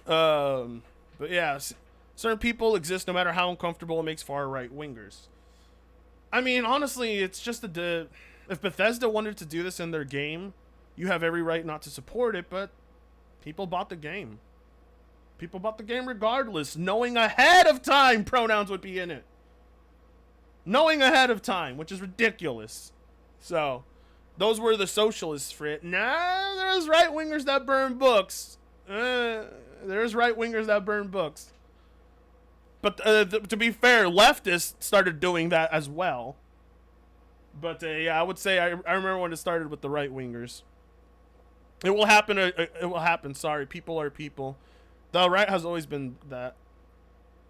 But yeah, certain people exist no matter how uncomfortable it makes far right wingers. I mean, honestly, it's just if Bethesda wanted to do this in their game, you have every right not to support it, but people bought the game. People bought the game regardless, knowing ahead of time pronouns would be in it. Knowing ahead of time, which is ridiculous. So, those were the socialists for it. Nah, there's right-wingers that burn books. There's right-wingers that burn books. But to be fair, leftists started doing that as well. But yeah, I would say I remember when it started with the right-wingers. It will happen. It will happen. Sorry, people are people. The right has always been that.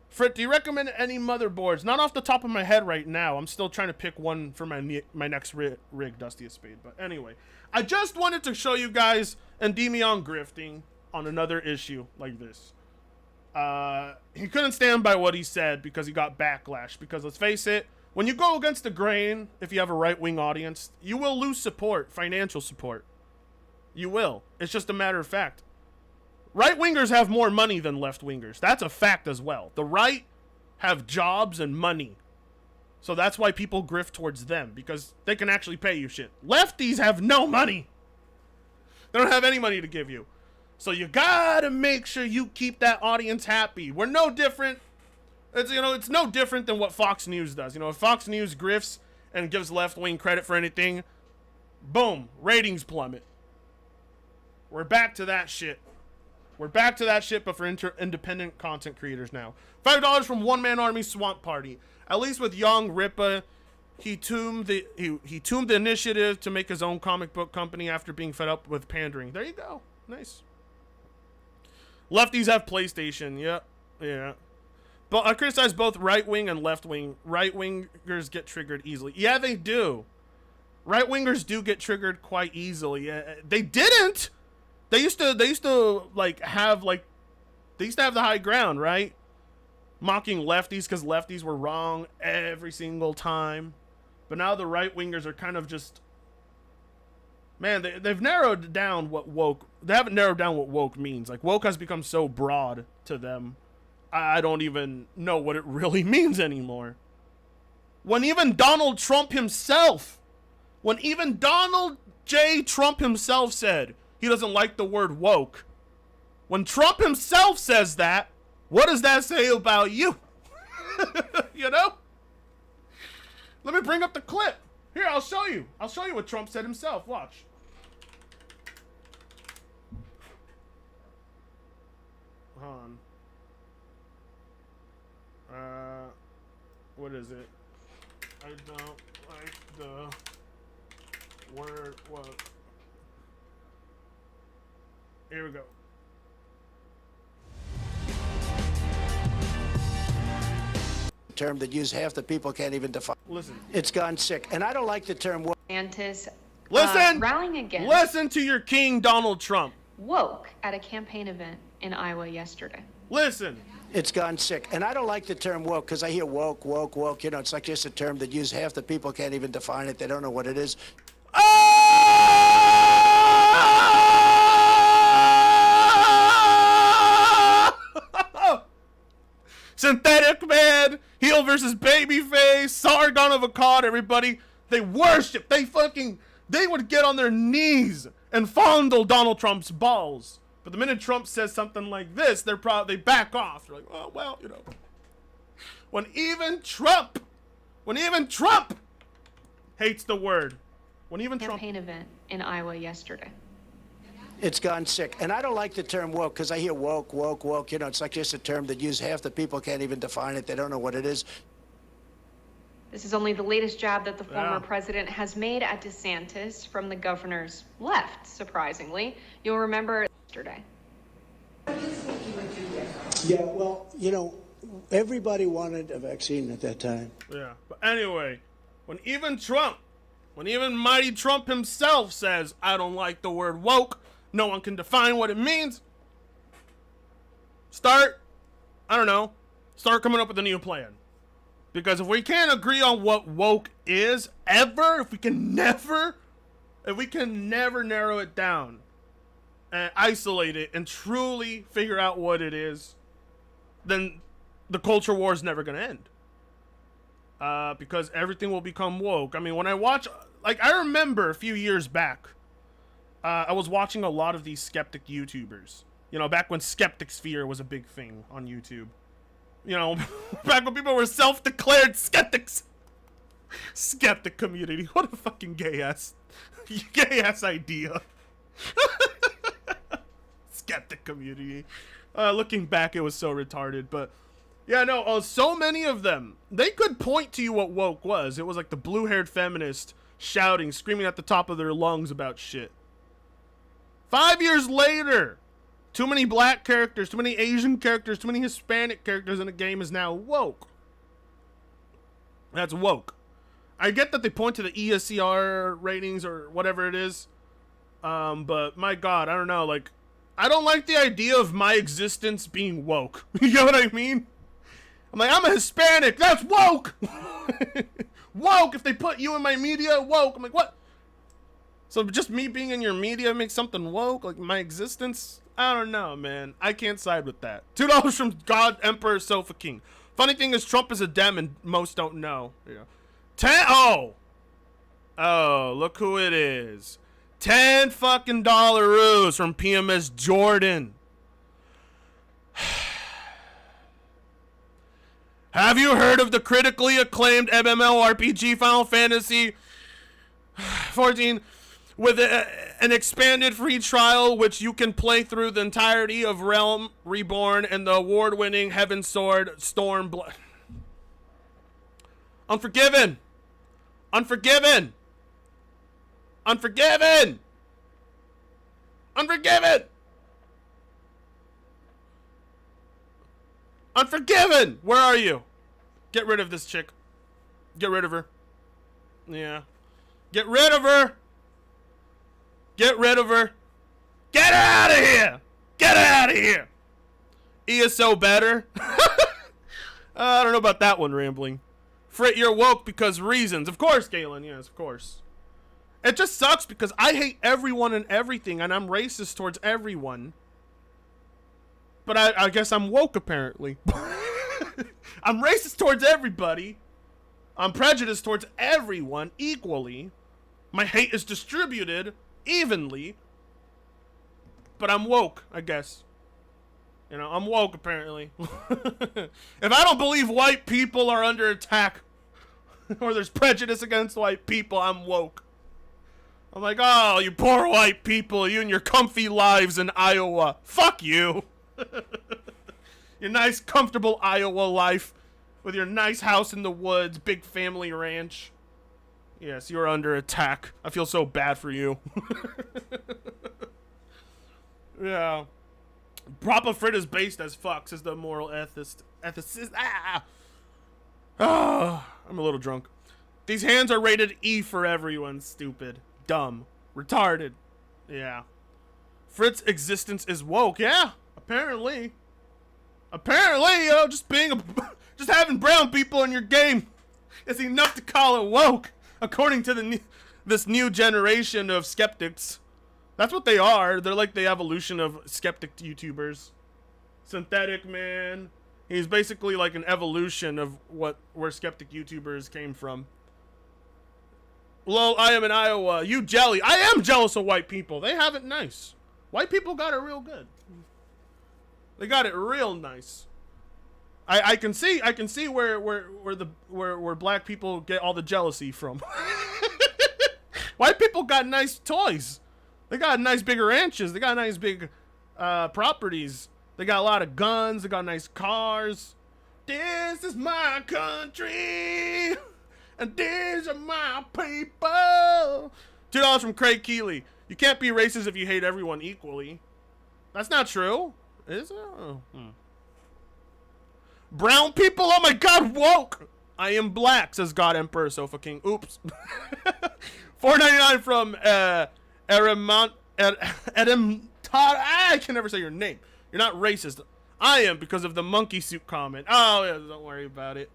Frit, do you recommend any motherboards? Not off the top of my head right now. I'm still trying to pick one for my next rig, Dusty Spade. But anyway, I just wanted to show you guys Endymion grifting on another issue like this. He couldn't stand by what he said because he got backlash. Because let's face it, when you go against the grain, if you have a right-wing audience, you will lose support, financial support. You will. It's just a matter of fact. Right-wingers have more money than left-wingers. That's a fact as well. The right have jobs and money. So that's why people grift towards them, because they can actually pay you shit. Lefties have no money. They don't have any money to give you. So you gotta make sure you keep that audience happy. We're no different. It's no different than what Fox News does. You know, if Fox News grifts and gives left-wing credit for anything, boom, ratings plummet. We're back to that shit. We're back to that shit, but for independent content creators now. $5 from One Man Army Swamp Party. At least with Young Ripa, he tuned the initiative to make his own comic book company after being fed up with pandering. There you go. Nice. Lefties have PlayStation. Yeah. But I criticize both right-wing and left-wing. Right-wingers get triggered easily. Yeah, they do. Right-wingers do get triggered quite easily. They didn't. They used to have the high ground, right? Mocking lefties because lefties were wrong every single time. But now the right-wingers are kind of just, man, they've narrowed down what woke. They haven't narrowed down what woke means. Like, woke has become so broad to them, I don't even know what it really means anymore. When even Donald J. Trump himself said he doesn't like the word woke. When Trump himself says that, what does that say about you? You know? Let me bring up the clip. Here, I'll show you. I'll show you what Trump said himself. Watch. Hold on. What is it? I don't like the word woke. Here we go. Term that use half the people can't even define. Listen. It's gone sick. And I don't like the term woke. Listen. Rallying against. Listen to your king, Donald Trump. Woke at a campaign event in Iowa yesterday. Listen. It's gone sick. And I don't like the term woke because I hear woke. You know, it's like just a term that use half the people can't even define it. They don't know what it is. Synthetic Man, heel versus babyface, Sargon of Akkad, everybody. They worship. They would get on their knees and fondle Donald Trump's balls. But the minute Trump says something like this, they back off. They're like, oh, well, you know. When even Trump hates the word. When even Trump. Campaign event in Iowa yesterday. It's gone sick. And I don't like the term woke because I hear woke. You know, it's like just a term that use half the people can't even define it. They don't know what it is. This is only the latest jab that the former president has made at DeSantis from the governor's left, surprisingly. You'll remember yesterday. Yeah, well, you know, everybody wanted a vaccine at that time. Yeah, but anyway, when even mighty Trump himself says, I don't like the word woke, no one can define what it means, start coming up with a new plan. Because if we can't agree on what woke is, if we can never narrow it down and isolate it and truly figure out what it is, then the culture war is never going to end. Because everything will become woke. I mean, when I watch, I remember a few years back, I was watching a lot of these skeptic YouTubers. You know, back when Skeptic Sphere was a big thing on YouTube. You know, back when people were self-declared skeptics. Skeptic community. What a fucking gay-ass idea. Skeptic community. Looking back, it was so retarded, but yeah, no, so many of them, they could point to you what woke was. It was like the blue-haired feminist shouting, screaming at the top of their lungs about shit. 5 years later, too many black characters, too many Asian characters, too many Hispanic characters in a game is now woke. That's woke. I get that they point to the ESCR ratings or whatever it is, but my God, I don't know, I don't like the idea of my existence being woke. You know what I mean? I'm like, I'm a Hispanic. That's woke. Woke. If they put you in my media, woke. I'm like, what? So just me being in your media makes something woke? Like my existence? I don't know, man. I can't side with that. $2 from God Emperor Sofa King. Funny thing is, Trump is a Dem, and most don't know. Oh, look who it is. 10 fucking dollaroos from PMS Jordan. Have you heard of the critically acclaimed MMORPG Final Fantasy 14 with an expanded free trial which you can play through the entirety of Realm Reborn and the award-winning Heaven Sword Storm Blood? Unforgiven! Unforgiven! Unforgiven! Unforgiven! Unforgiven! Where are you? Get rid of this chick. Get rid of her. Yeah. Get rid of her! Get rid of her! Get her out of here! Get her out of here! ESO better? I don't know about that one, rambling. Frit, you're woke because reasons. Of course, Galen. Yes, of course. It just sucks because I hate everyone and everything, and I'm racist towards everyone. But I guess I'm woke, apparently. I'm racist towards everybody. I'm prejudiced towards everyone equally. My hate is distributed evenly. But I'm woke, I guess. You know, I'm woke, apparently. If I don't believe white people are under attack, or there's prejudice against white people, I'm woke. I'm like, oh, you poor white people, you and your comfy lives in Iowa. Fuck you. Your nice, comfortable Iowa life with your nice house in the woods, big family ranch. Yes, you're under attack. I feel so bad for you. Yeah. Propa Frit is based as fuck, says the moral ethicist. I'm a little drunk. These hands are rated E for everyone. Stupid. Dumb. Retarded. Yeah. Frit's existence is woke. Yeah, apparently. Apparently, just having brown people in your game is enough to call it woke, according to this new generation of skeptics. That's what they are. They're like the evolution of skeptic YouTubers. Synthetic Man. He's basically like an evolution of where skeptic YouTubers came from. Lol, I am in Iowa. You jelly. I am jealous of white people. They have it nice. White people got it real good. They got it real nice. I can see where black people get all the jealousy from. White people got nice toys. They got nice big ranches. They got nice big properties. They got a lot of guns. They got nice cars. This is my country, and these are my people. $2 from Craig Keeley. You can't be racist if you hate everyone equally. That's not true. Is it? Oh. Brown people? Oh my god, woke! I am black, says God Emperor Sofa King. Oops. $4.99 from I can never say your name. You're not racist. I am, because of the monkey suit comment. Oh, yeah, don't worry about it.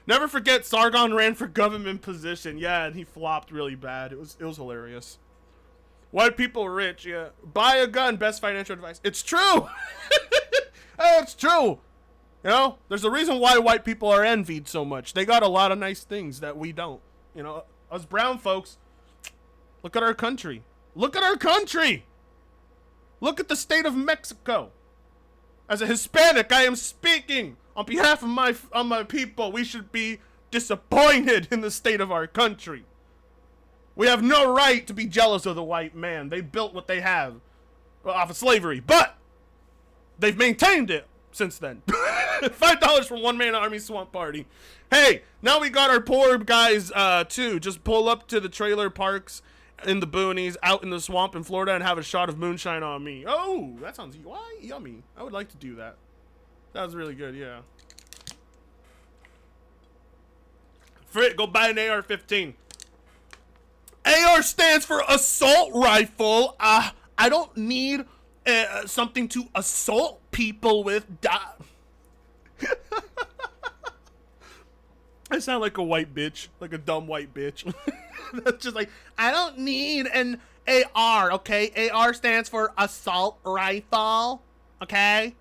Never forget Sargon ran for government position. Yeah, and he flopped really bad. It was hilarious. White people rich, yeah. Buy a gun, best financial advice. It's true. Oh, it's true. You know, there's a reason why white people are envied so much. They got a lot of nice things that we don't. You know, us brown folks, look at our country. Look at our country. Look at the state of Mexico. As a Hispanic, I am speaking on behalf of my people. We should be disappointed in the state of our country. We have no right to be jealous of the white man. They built what they have off of slavery, but they've maintained it since then. $5 from One Man Army Swamp Party. Hey, now we got our poor guys too. Just pull up to the trailer parks in the boonies out in the swamp in Florida and have a shot of moonshine on me. Oh, that sounds yummy. I would like to do that. That was really good, yeah. Frit, go buy an AR-15. AR stands for assault rifle. I don't need something to assault people with. I sound like a white bitch, like a dumb white bitch. That's just like, I don't need an AR, okay? AR stands for assault rifle, okay?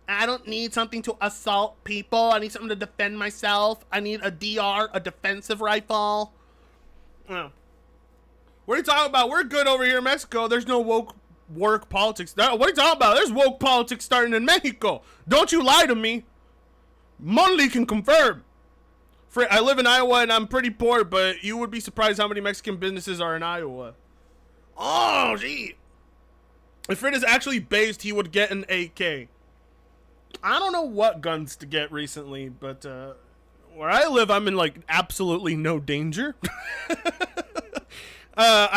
I don't need something to assault people. I need something to defend myself. I need a DR, a defensive rifle. Oh. What are you talking about? We're good over here in Mexico. There's no woke work politics. What are you talking about? There's woke politics starting in Mexico. Don't you lie to me. Monley can confirm. I live in Iowa and I'm pretty poor, but you would be surprised how many Mexican businesses are in Iowa. Oh, gee. If Fred is actually based, he would get an AK. I don't know what guns to get recently, but where I live, I'm in like absolutely no danger. Where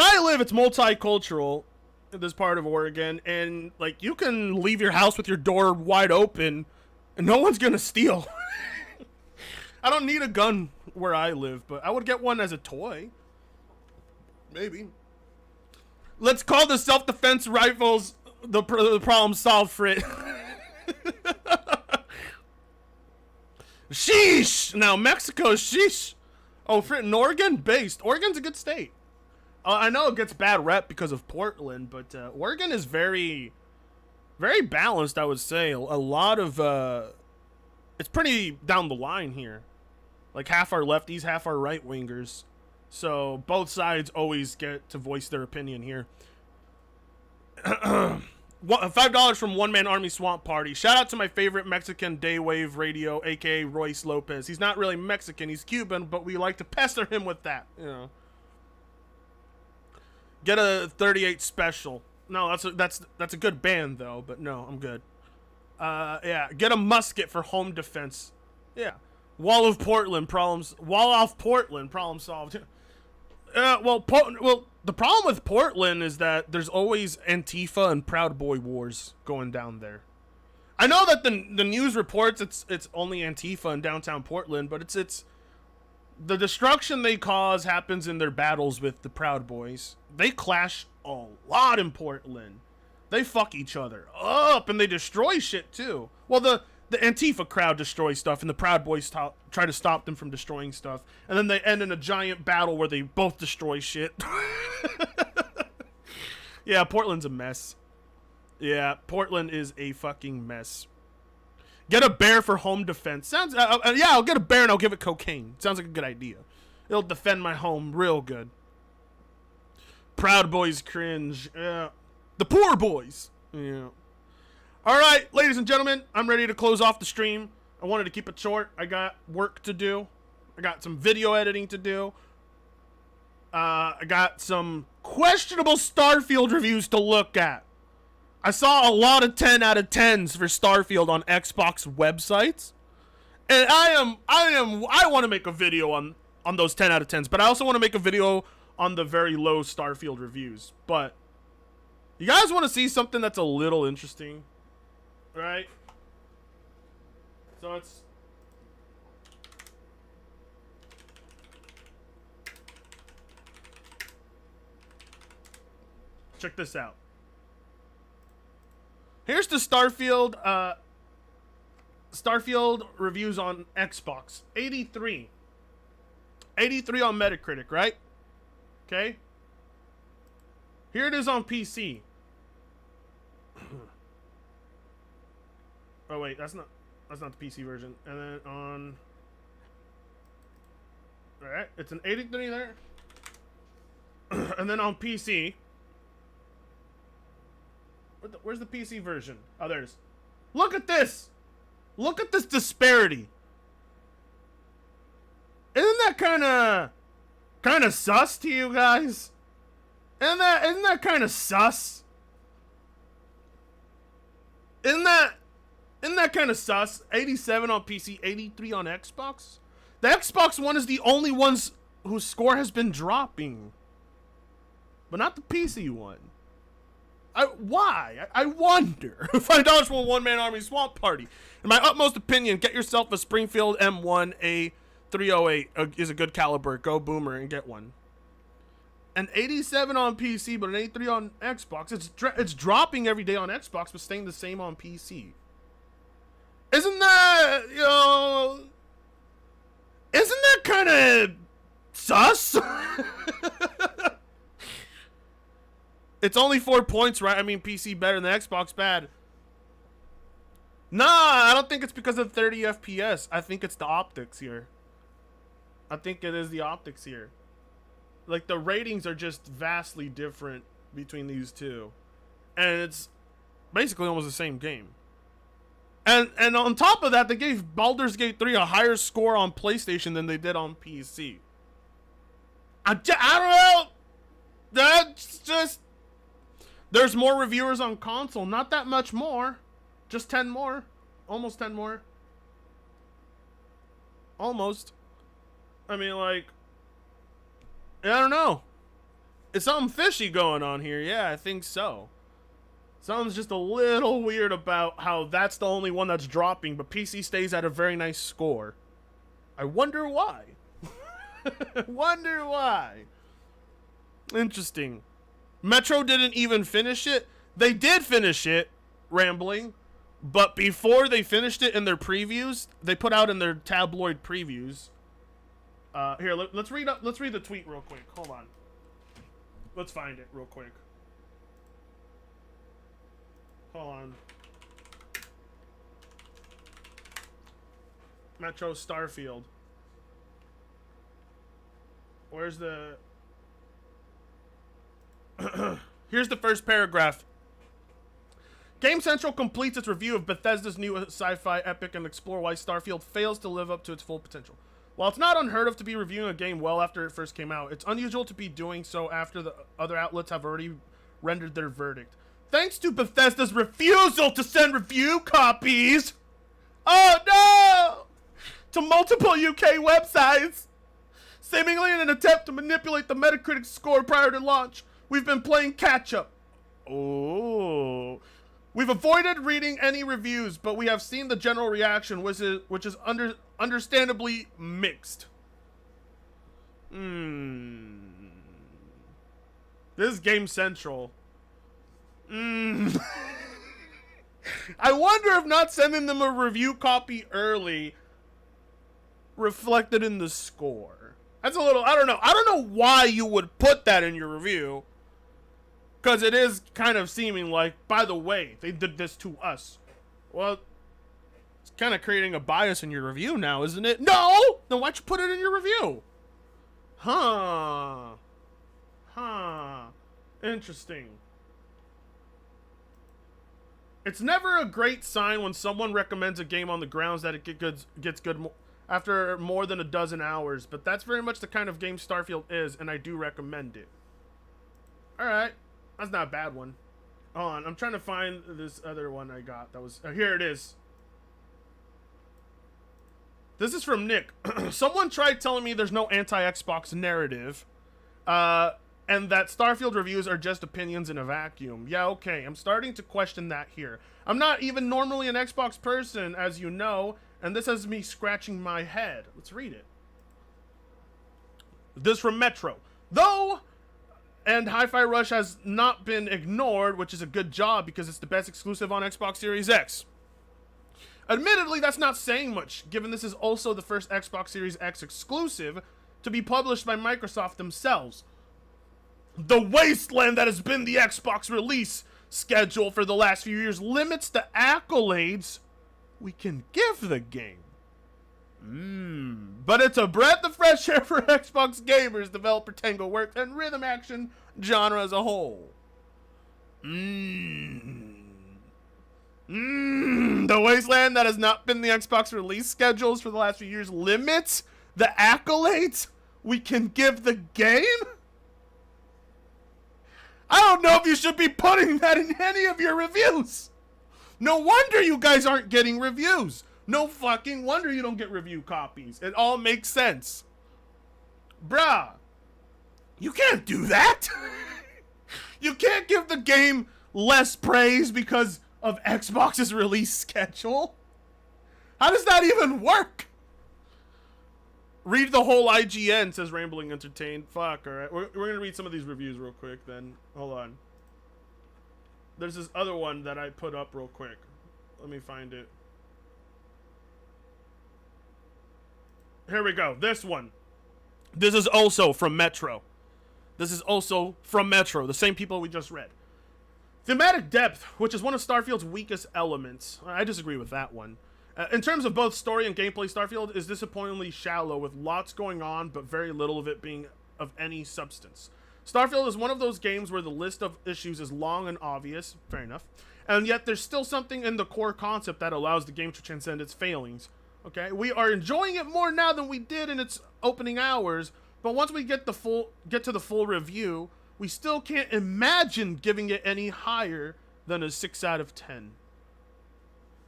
I live, it's multicultural in this part of Oregon, and like you can leave your house with your door wide open, and no one's gonna steal. I don't need a gun where I live, but I would get one as a toy. Maybe. Let's call the self-defense rifles the problem solved, Frit. Sheesh! Now, Mexico, sheesh. Oh, Frit, in Oregon? Based. Oregon's a good state. I know it gets bad rep because of Portland, but Oregon is very, very balanced, I would say. A lot of, it's pretty down the line here. Like half are lefties, half are right-wingers. So both sides always get to voice their opinion here. $5 from One Man Army Swamp Party. Shout out to my favorite Mexican Daywave Radio, aka Royce Lopez. He's not really Mexican, he's Cuban, but we like to pester him with that, you know. Get a 38 special. No, that's a good band though, but no, I'm good. Yeah, get a musket for home defense. Yeah. Wall off Portland, problem solved. Well, the problem with Portland is that there's always Antifa and Proud Boy wars going down there. I know that the news reports it's only Antifa in downtown Portland, but it's the destruction they cause happens in their battles with the Proud Boys. They clash a lot in Portland. They fuck each other up, and they destroy shit, too. Well, the Antifa crowd destroys stuff, and the Proud Boys try to stop them from destroying stuff. And then they end in a giant battle where they both destroy shit. Yeah, Portland's a mess. Yeah, Portland is a fucking mess. Get a bear for home defense. Sounds yeah, I'll get a bear and I'll give it cocaine. Sounds like a good idea. It'll defend my home real good. Proud Boys cringe. Yeah. The poor boys. Yeah. All right, ladies and gentlemen, I'm ready to close off the stream. I wanted to keep it short. I got work to do. I got some video editing to do. I got some questionable Starfield reviews to look at. I saw a lot of 10 out of 10s for Starfield on Xbox websites. And I want to make a video on those 10 out of 10s, but I also want to make a video on the very low Starfield reviews. But you guys want to see something that's a little interesting, right? So it's check this out. Here's the Starfield reviews on Xbox. 83. 83 on Metacritic, right? Okay. Here it is on PC. Oh wait, that's not the PC version. And then on alright, it's an 83 there. And then on PC. Where's the PC version? Oh, there's. Look at this! Look at this disparity. Isn't that kind of sus to you guys? Isn't that kind of sus? Isn't that kind of sus? 87 on PC, 83 on Xbox. The Xbox One is the only ones whose score has been dropping, but not the PC one. Why? I wonder. $5 for a one-man army swamp party. In my utmost opinion, get yourself a Springfield M1A308 is a good caliber. Go Boomer and get one. An 87 on PC, but an 83 on Xbox. It's dropping every day on Xbox, but staying the same on PC. Isn't that, isn't that kind of sus? It's only 4 points, right? I mean, PC better than Xbox bad. Nah, I don't think it's because of 30 FPS. I think it's the optics here. I think it is the optics here. Like, the ratings are just vastly different between these two. And it's basically almost the same game. And on top of that, they gave Baldur's Gate 3 a higher score on PlayStation than they did on PC. I don't know. That's just... There's more reviewers on console. Not that much more. Just 10 more. Almost 10 more. Almost. I mean, like... I don't know. It's something fishy going on here. Yeah, I think so. Something's just a little weird about how that's the only one that's dropping, but PC stays at a very nice score. I wonder why. Wonder why. Interesting. Metro didn't even finish it. They did finish it, Rambling, but before they finished it in their previews, they put out in their tabloid previews. Here, let's read the tweet real quick. Hold on. Let's find it real quick. Hold on. Metro Starfield. Where's the... Here's the first paragraph. Game Central completes its review of Bethesda's new sci-fi epic and explore why Starfield fails to live up to its full potential. While it's not unheard of to be reviewing a game well after it first came out, it's unusual to be doing so after the other outlets have already rendered their verdict. Thanks to Bethesda's refusal to send review copies, oh no, to multiple UK websites, seemingly in an attempt to manipulate the Metacritic score prior to launch, we've been playing catch-up. Oh. We've avoided reading any reviews, but we have seen the general reaction, which is understandably mixed. This is Game Central. I wonder if not sending them a review copy early reflected in the score. That's a little, I don't know. I don't know why you would put that in your review. Because it is kind of seeming like, by the way, they did this to us. Well, it's kind of creating a bias in your review now, isn't it? No! Then why'd you put it in your review? Huh. Interesting. It's never a great sign when someone recommends a game on the grounds that it gets good after more than a dozen hours, but that's very much the kind of game Starfield is, and I do recommend it. Alright. That's not a bad one. Hold on, I'm trying to find this other one I got. That was here it is. This is from Nick. Someone tried telling me there's no anti-Xbox narrative, and that Starfield reviews are just opinions in a vacuum. Yeah, okay, I'm starting to question that here. I'm not even normally an Xbox person, as you know, and this has me scratching my head. Let's read it. This from Metro. Though, and Hi-Fi Rush has not been ignored, which is a good job because it's the best exclusive on Xbox Series X. Admittedly, that's not saying much, given this is also the first Xbox Series X exclusive to be published by Microsoft themselves. The wasteland that has been the Xbox release schedule for the last few years limits the accolades we can give the game. But it's a breath of fresh air for Xbox gamers, developer Tango Works, and rhythm action genre as a whole. The wasteland that has not been the Xbox release schedules for the last few years limits the accolades we can give the game? I don't know if you should be putting that in any of your reviews. No wonder you guys aren't getting reviews. No fucking wonder you don't get review copies. It all makes sense. Bruh. You can't do that. You can't give the game less praise because of Xbox's release schedule. How does that even work? Read the whole IGN, says Rambling Entertained. Fuck, alright. We're gonna read some of these reviews real quick then. Hold on. There's this other one that I put up real quick. Let me find it. Here we go. This one. This is also from Metro. The same people we just read. Thematic depth, which is one of Starfield's weakest elements. I disagree with that one. In terms of both story and gameplay, Starfield is disappointingly shallow, with lots going on, but very little of it being of any substance. Starfield is one of those games where the list of issues is long and obvious, fair enough, and yet there's still something in the core concept that allows the game to transcend its failings. Okay, we are enjoying it more now than we did in its opening hours, but once we get to the full review, we still can't imagine giving it any higher than a 6 out of 10.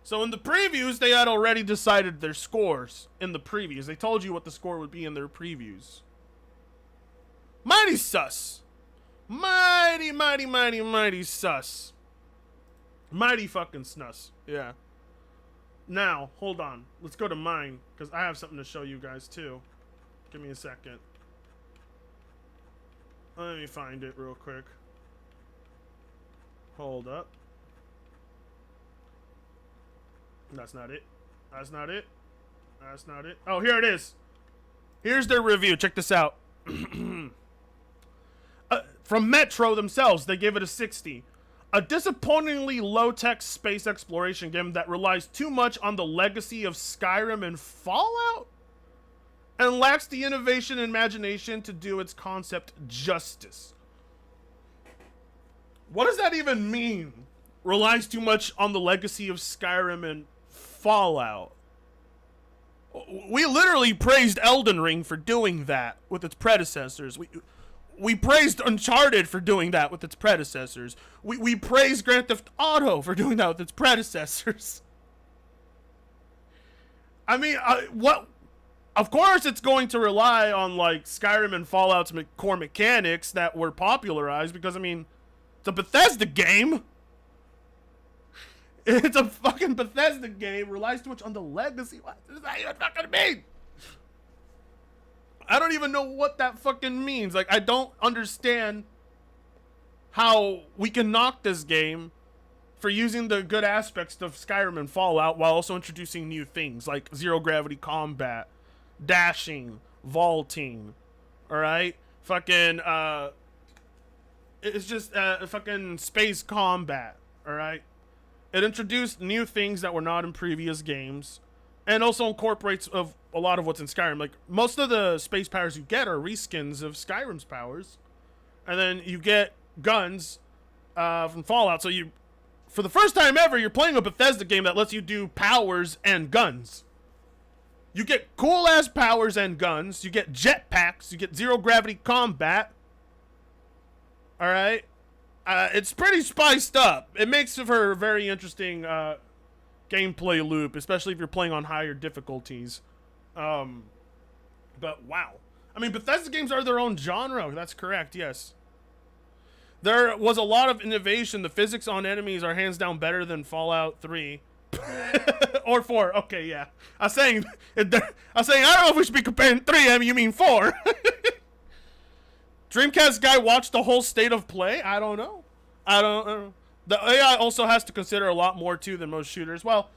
So in the previews, they had already decided their scores in the previews. They told you what the score would be in their previews. Mighty sus. Mighty sus. Mighty fucking snus. Yeah. Now, hold on. Let's go to mine, because I have something to show you guys, too. Give me a second. Let me find it real quick. Hold up. That's not it. That's not it. That's not it. Oh, here it is. Here's their review. Check this out. From Metro themselves, they gave it a 60. A disappointingly low-tech space exploration game that relies too much on the legacy of Skyrim and Fallout, and lacks the innovation and imagination to do its concept justice. What does that even mean? Relies too much on the legacy of Skyrim and Fallout. We literally praised Elden Ring for doing that with its predecessors. We praised Uncharted for doing that with its predecessors. We praised Grand Theft Auto for doing that with its predecessors. I mean, what? Of course it's going to rely on, like, Skyrim and Fallout's core mechanics that were popularized, because, I mean, it's a Bethesda game. It's a fucking Bethesda game. Relies too much on the legacy. What does that even fucking mean? I don't even know what that fucking means. Like, I don't understand how we can knock this game for using the good aspects of Skyrim and Fallout while also introducing new things like zero gravity combat, dashing, vaulting, alright? Fucking, it's just, fucking space combat, alright? It introduced new things that were not in previous games, and also incorporates of a lot of what's in Skyrim. Like, most of the space powers you get are reskins of Skyrim's powers, and then you get guns from Fallout. So you, for the first time ever, you're playing a Bethesda game that lets you do powers and guns. You get cool ass powers and guns. You get jetpacks. You get zero gravity combat. All right, it's pretty spiced up. It makes for a very interesting gameplay loop, especially if you're playing on higher difficulties. But wow, I mean, Bethesda games are their own genre. That's correct. Yes. There was a lot of innovation. The physics on enemies are hands down better than Fallout 3. Or 4. Okay, yeah. I was saying, I don't know if we should be comparing 3. I mean, you mean 4. Dreamcast guy watched the whole state of play? I don't know. I don't know. The AI also has to consider a lot more, too, than most shooters. Well,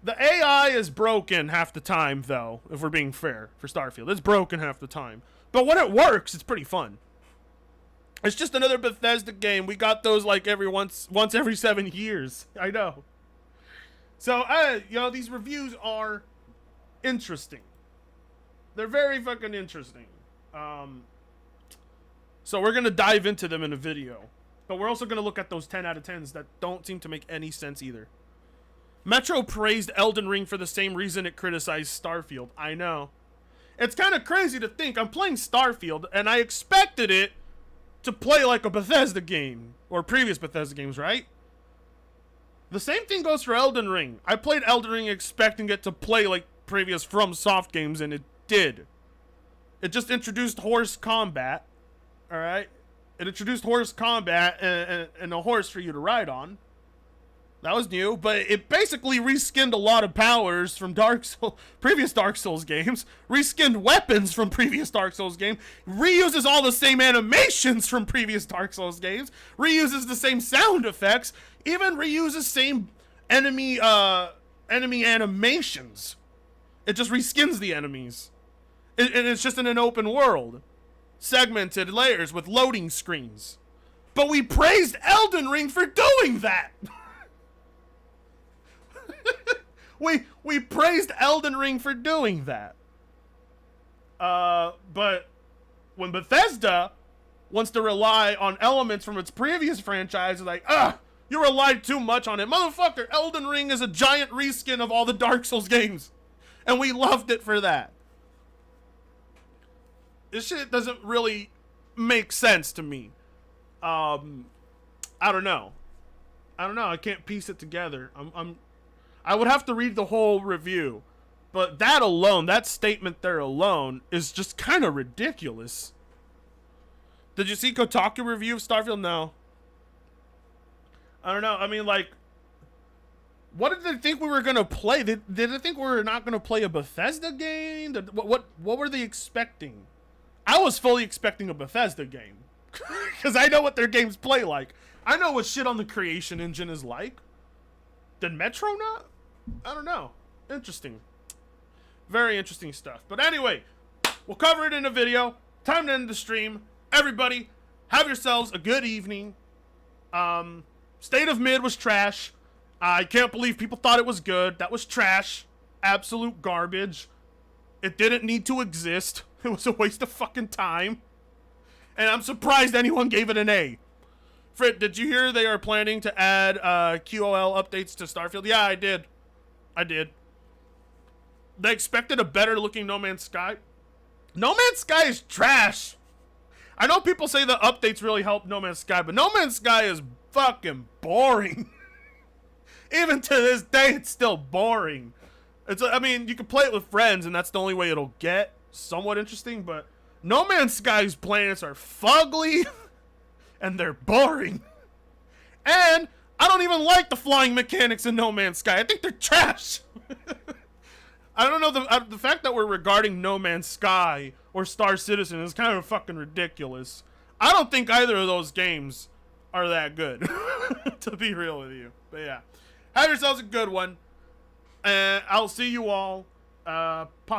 the AI is broken half the time, though, if we're being fair, for Starfield. It's broken half the time. But when it works, it's pretty fun. It's just another Bethesda game. We got those like once every 7 years. I know. So, you know, these reviews are interesting. They're very fucking interesting. So we're going to dive into them in a video. But we're also going to look at those 10 out of 10s that don't seem to make any sense either. Metro praised Elden Ring for the same reason it criticized Starfield. I know. It's kind of crazy to think I'm playing Starfield and I expected it to play like a Bethesda game, or previous Bethesda games, right? The same thing goes for Elden Ring. I played Elden Ring expecting it to play like previous FromSoft games, and it did. It just introduced horse combat, alright? It introduced horse combat and a horse for you to ride on. That was new, but it basically reskinned a lot of powers from previous Dark Souls games, reskinned weapons from previous Dark Souls games, reuses all the same animations from previous Dark Souls games, reuses the same sound effects, even reuses same enemy animations. It just reskins the enemies. And it's just in an open world. Segmented layers with loading screens. But we praised Elden Ring for doing that! We praised Elden Ring for doing that. But when Bethesda wants to rely on elements from its previous franchise, like, you relied too much on it. Motherfucker, Elden Ring is a giant reskin of all the Dark Souls games. And we loved it for that. This shit doesn't really make sense to me. I don't know. I can't piece it together. I would have to read the whole review, but that alone, that statement there alone, is just kind of ridiculous. Did you see Kotaku review of Starfield? No. I don't know. I mean, like, what did they think we were gonna play? Did they think we were not gonna play a Bethesda game? What were they expecting? I was fully expecting a Bethesda game, because I know what their games play like. I know what shit on the creation engine is like. Did Metro not? I don't know. Interesting. Very interesting stuff. But anyway, we'll cover it in a video. Time to end the stream. Everybody, have yourselves a good evening. State of Mid was trash. I can't believe people thought it was good. That was trash. Absolute garbage. It didn't need to exist. It was a waste of fucking time. And I'm surprised anyone gave it an A. Frit, did you hear they are planning to add QOL updates to Starfield? Yeah, I did. They expected a better looking No Man's Sky. No Man's Sky is trash. I know people say the updates really help No Man's Sky, but No Man's Sky is fucking boring. Even to this day, it's still boring. I mean, you can play it with friends, and that's the only way it'll get somewhat interesting, but No Man's Sky's planets are fugly. And they're boring. And I don't even like the flying mechanics in No Man's Sky. I think they're trash. I don't know, the fact that we're regarding No Man's Sky or Star Citizen is kind of fucking ridiculous. I don't think either of those games are that good, to be real with you. But yeah, have yourselves a good one, and I'll see you all